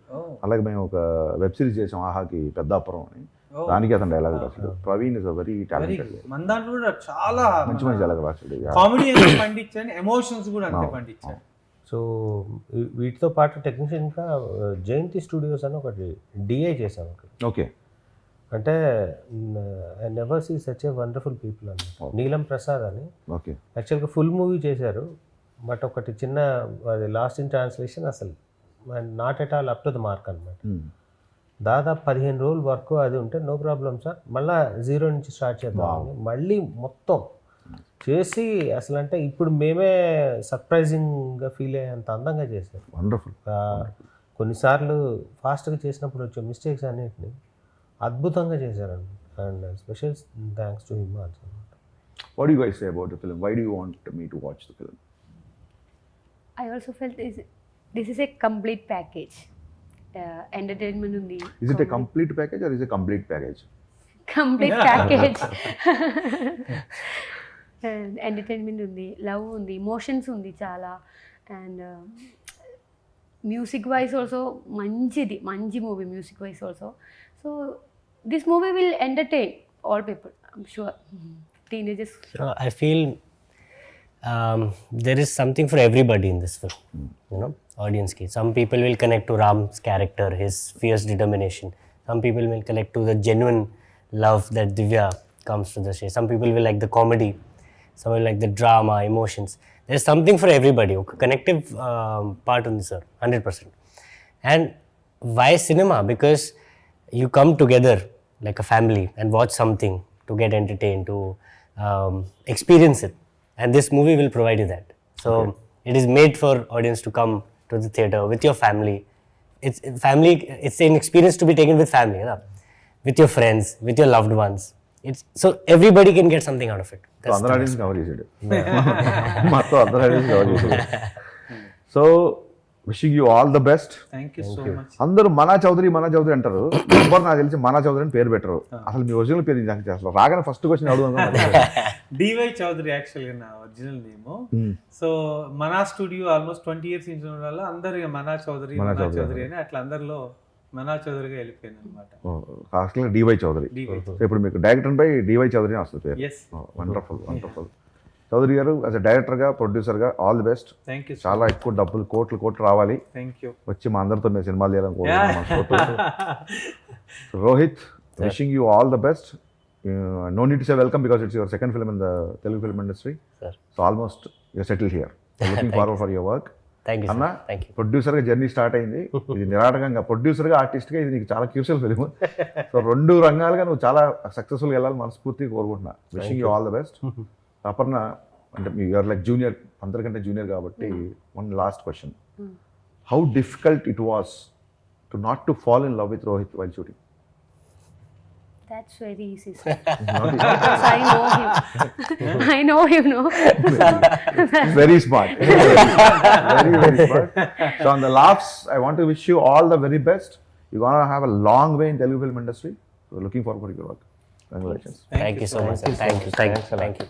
A: అలాగే మేము ఒక వెబ్ సిరీస్ చేసాం ఆహాకి పెద్దాపురం అని, దానికి అతను డైలాగ్ రాశాడు. Praveen is very talented.
B: మన దాంట్లో కూడా చాలా
A: మంచి డైలాగ్ రాశాడు.
B: కామెడీ పండించాడు, ఎమోషన్స్ కూడా అంతే పండించాడు.
C: సో వీటితో పాటు టెక్నీషియన్గా జయంతి స్టూడియోస్ అని ఒకటి డిఐ చేశాం అక్కడ.
A: ఓకే,
C: అంటే I never see such a wonderful people అన్నమాట. నీలం ప్రసాద్ అని యాక్చువల్గా ఫుల్ మూవీ చేశారు. బట్ ఒకటి చిన్న అది లాస్ట్ ఇన్ ట్రాన్స్లేషన్ అసలు not at all up to the mark అనమాట. దాదాపు 15 రోజులు వర్క్ అది ఉంటే నో ప్రాబ్లం సార్, మళ్ళీ 0 నుంచి స్టార్ట్ చేద్దామని మళ్ళీ మొత్తం చేసి అసలు అంటే ఇప్పుడు మేమే సర్ప్రైజింగ్గా ఫీల్ అయ్యేంత అందంగా చేశారు.
A: వండర్ఫుల్.
C: కొన్నిసార్లు ఫాస్ట్గా చేసినప్పుడు వచ్చే మిస్టేక్స్ అన్నిటిని అద్భుతంగా చేశారండి. And special thanks to him also.
A: What do you guys say about the film? Why do you want me to watch the film?
D: I also felt this is a complete package. Entertainment undi.
A: Is it a complete package or is it a complete package?
D: Complete package. Entertainment ఉంది, love ఉంది, emotions ఉంది చాలా, and music wise also మంచి movie music wise also. So this movie will entertain all people, I'm sure. Teenagers.
E: I feel there is something for everybody in this film, you know, audience ki. Some people will connect to Ram's character, his fierce determination. Some people will connect to the genuine love that Divya comes to the show. Some people will like the comedy, some will like the drama, emotions. There's something for everybody. Okay, connective part on this, sir, 100%. And why cinema? Because you come together like a family and watch something to get entertained, to experience it. And this movie will provide you that. So it is made for audience to come to the theater with your family. It's family. It's an experience to be taken with family, you know? With your friends, with your loved ones. It's so everybody can get something out of it.
A: So అందరు audience cover చేసాడు, మొత్తం అందరు audience cover చేసాడు. So wishing you all the best.
B: Thank you so much.
A: అందరూ మనా చౌదరి అంటారు, ఎవరు నాకు తెలిసి మనా చౌదరి అని పేరు పెట్టరు. అసలు మీ ఒరిజినల్ పేరు నాకు అసలు రాగానే ఫస్ట్ క్వశ్చన్ అడుగుదాం.
B: డివై చౌదరి యాక్చువల్గా నా ఒరిజినల్ నేమ్. సో మనా స్టూడియో ఆల్మోస్ట్ 20 years నుంచి ఉండడం వల్ల అందరు మనా చౌదరి అని అట్లా అందరిలో మనా చౌదరిగా వెళ్ళిపోయింది అనమాట.
A: అసలు డివై చౌదరి. సో ఇప్పుడు మీకు డైరెక్టర్ బై డివై చౌదరి అని వస్తుంది పేరు.
B: ఎస్.
A: వండర్ఫుల్. చౌదరి గారు యాజ్ అ డైరెక్టర్గా, ప్రొడ్యూసర్గా all the best.
B: Thank you.
A: చాలా ఎక్కువ డబ్బులు కోట్లు రావాలి.
B: Thank you.
A: వచ్చి మా అందరితో మేము సినిమాలు చేయాలనుకుంటున్నాం. Rohit, wishing you all the best. No need to say welcome because it's your second film in the Telugu film industry.
E: Sir.
A: So almost you're settled here. Looking forward for your work.
E: Thank you, sir.
A: అన్న,
E: Thank you.
A: ప్రొడ్యూసర్గా journey start అయింది. ఇది నిరాటకంగా ప్రొడ్యూసర్గా, ఆర్టిస్ట్గా ఇది నీకు చాలా క్యూషియల్ film. So 2 రంగాలుగా నువ్వు చాలా సక్సెస్ఫుల్గా వెళ్ళాలి మనస్ఫూర్తిగా కోరుకుంటున్నా. Wishing you all the best. Aparna, అంటే యూఆర్ లైక్ జూనియర్, అందరికంటే జూనియర్ కాబట్టి one last question. How difficult it was to not to fall in love with Rohit while shooting?
D: That's very easy, sir. Because I know him. I know him, no?
A: Very smart. Very smart. So on the laughs, I want to wish you all the very best. You're going to have a long way in Telugu film industry. So looking forward to your work. Congratulations.
E: Thank you so much, sir. Thank you.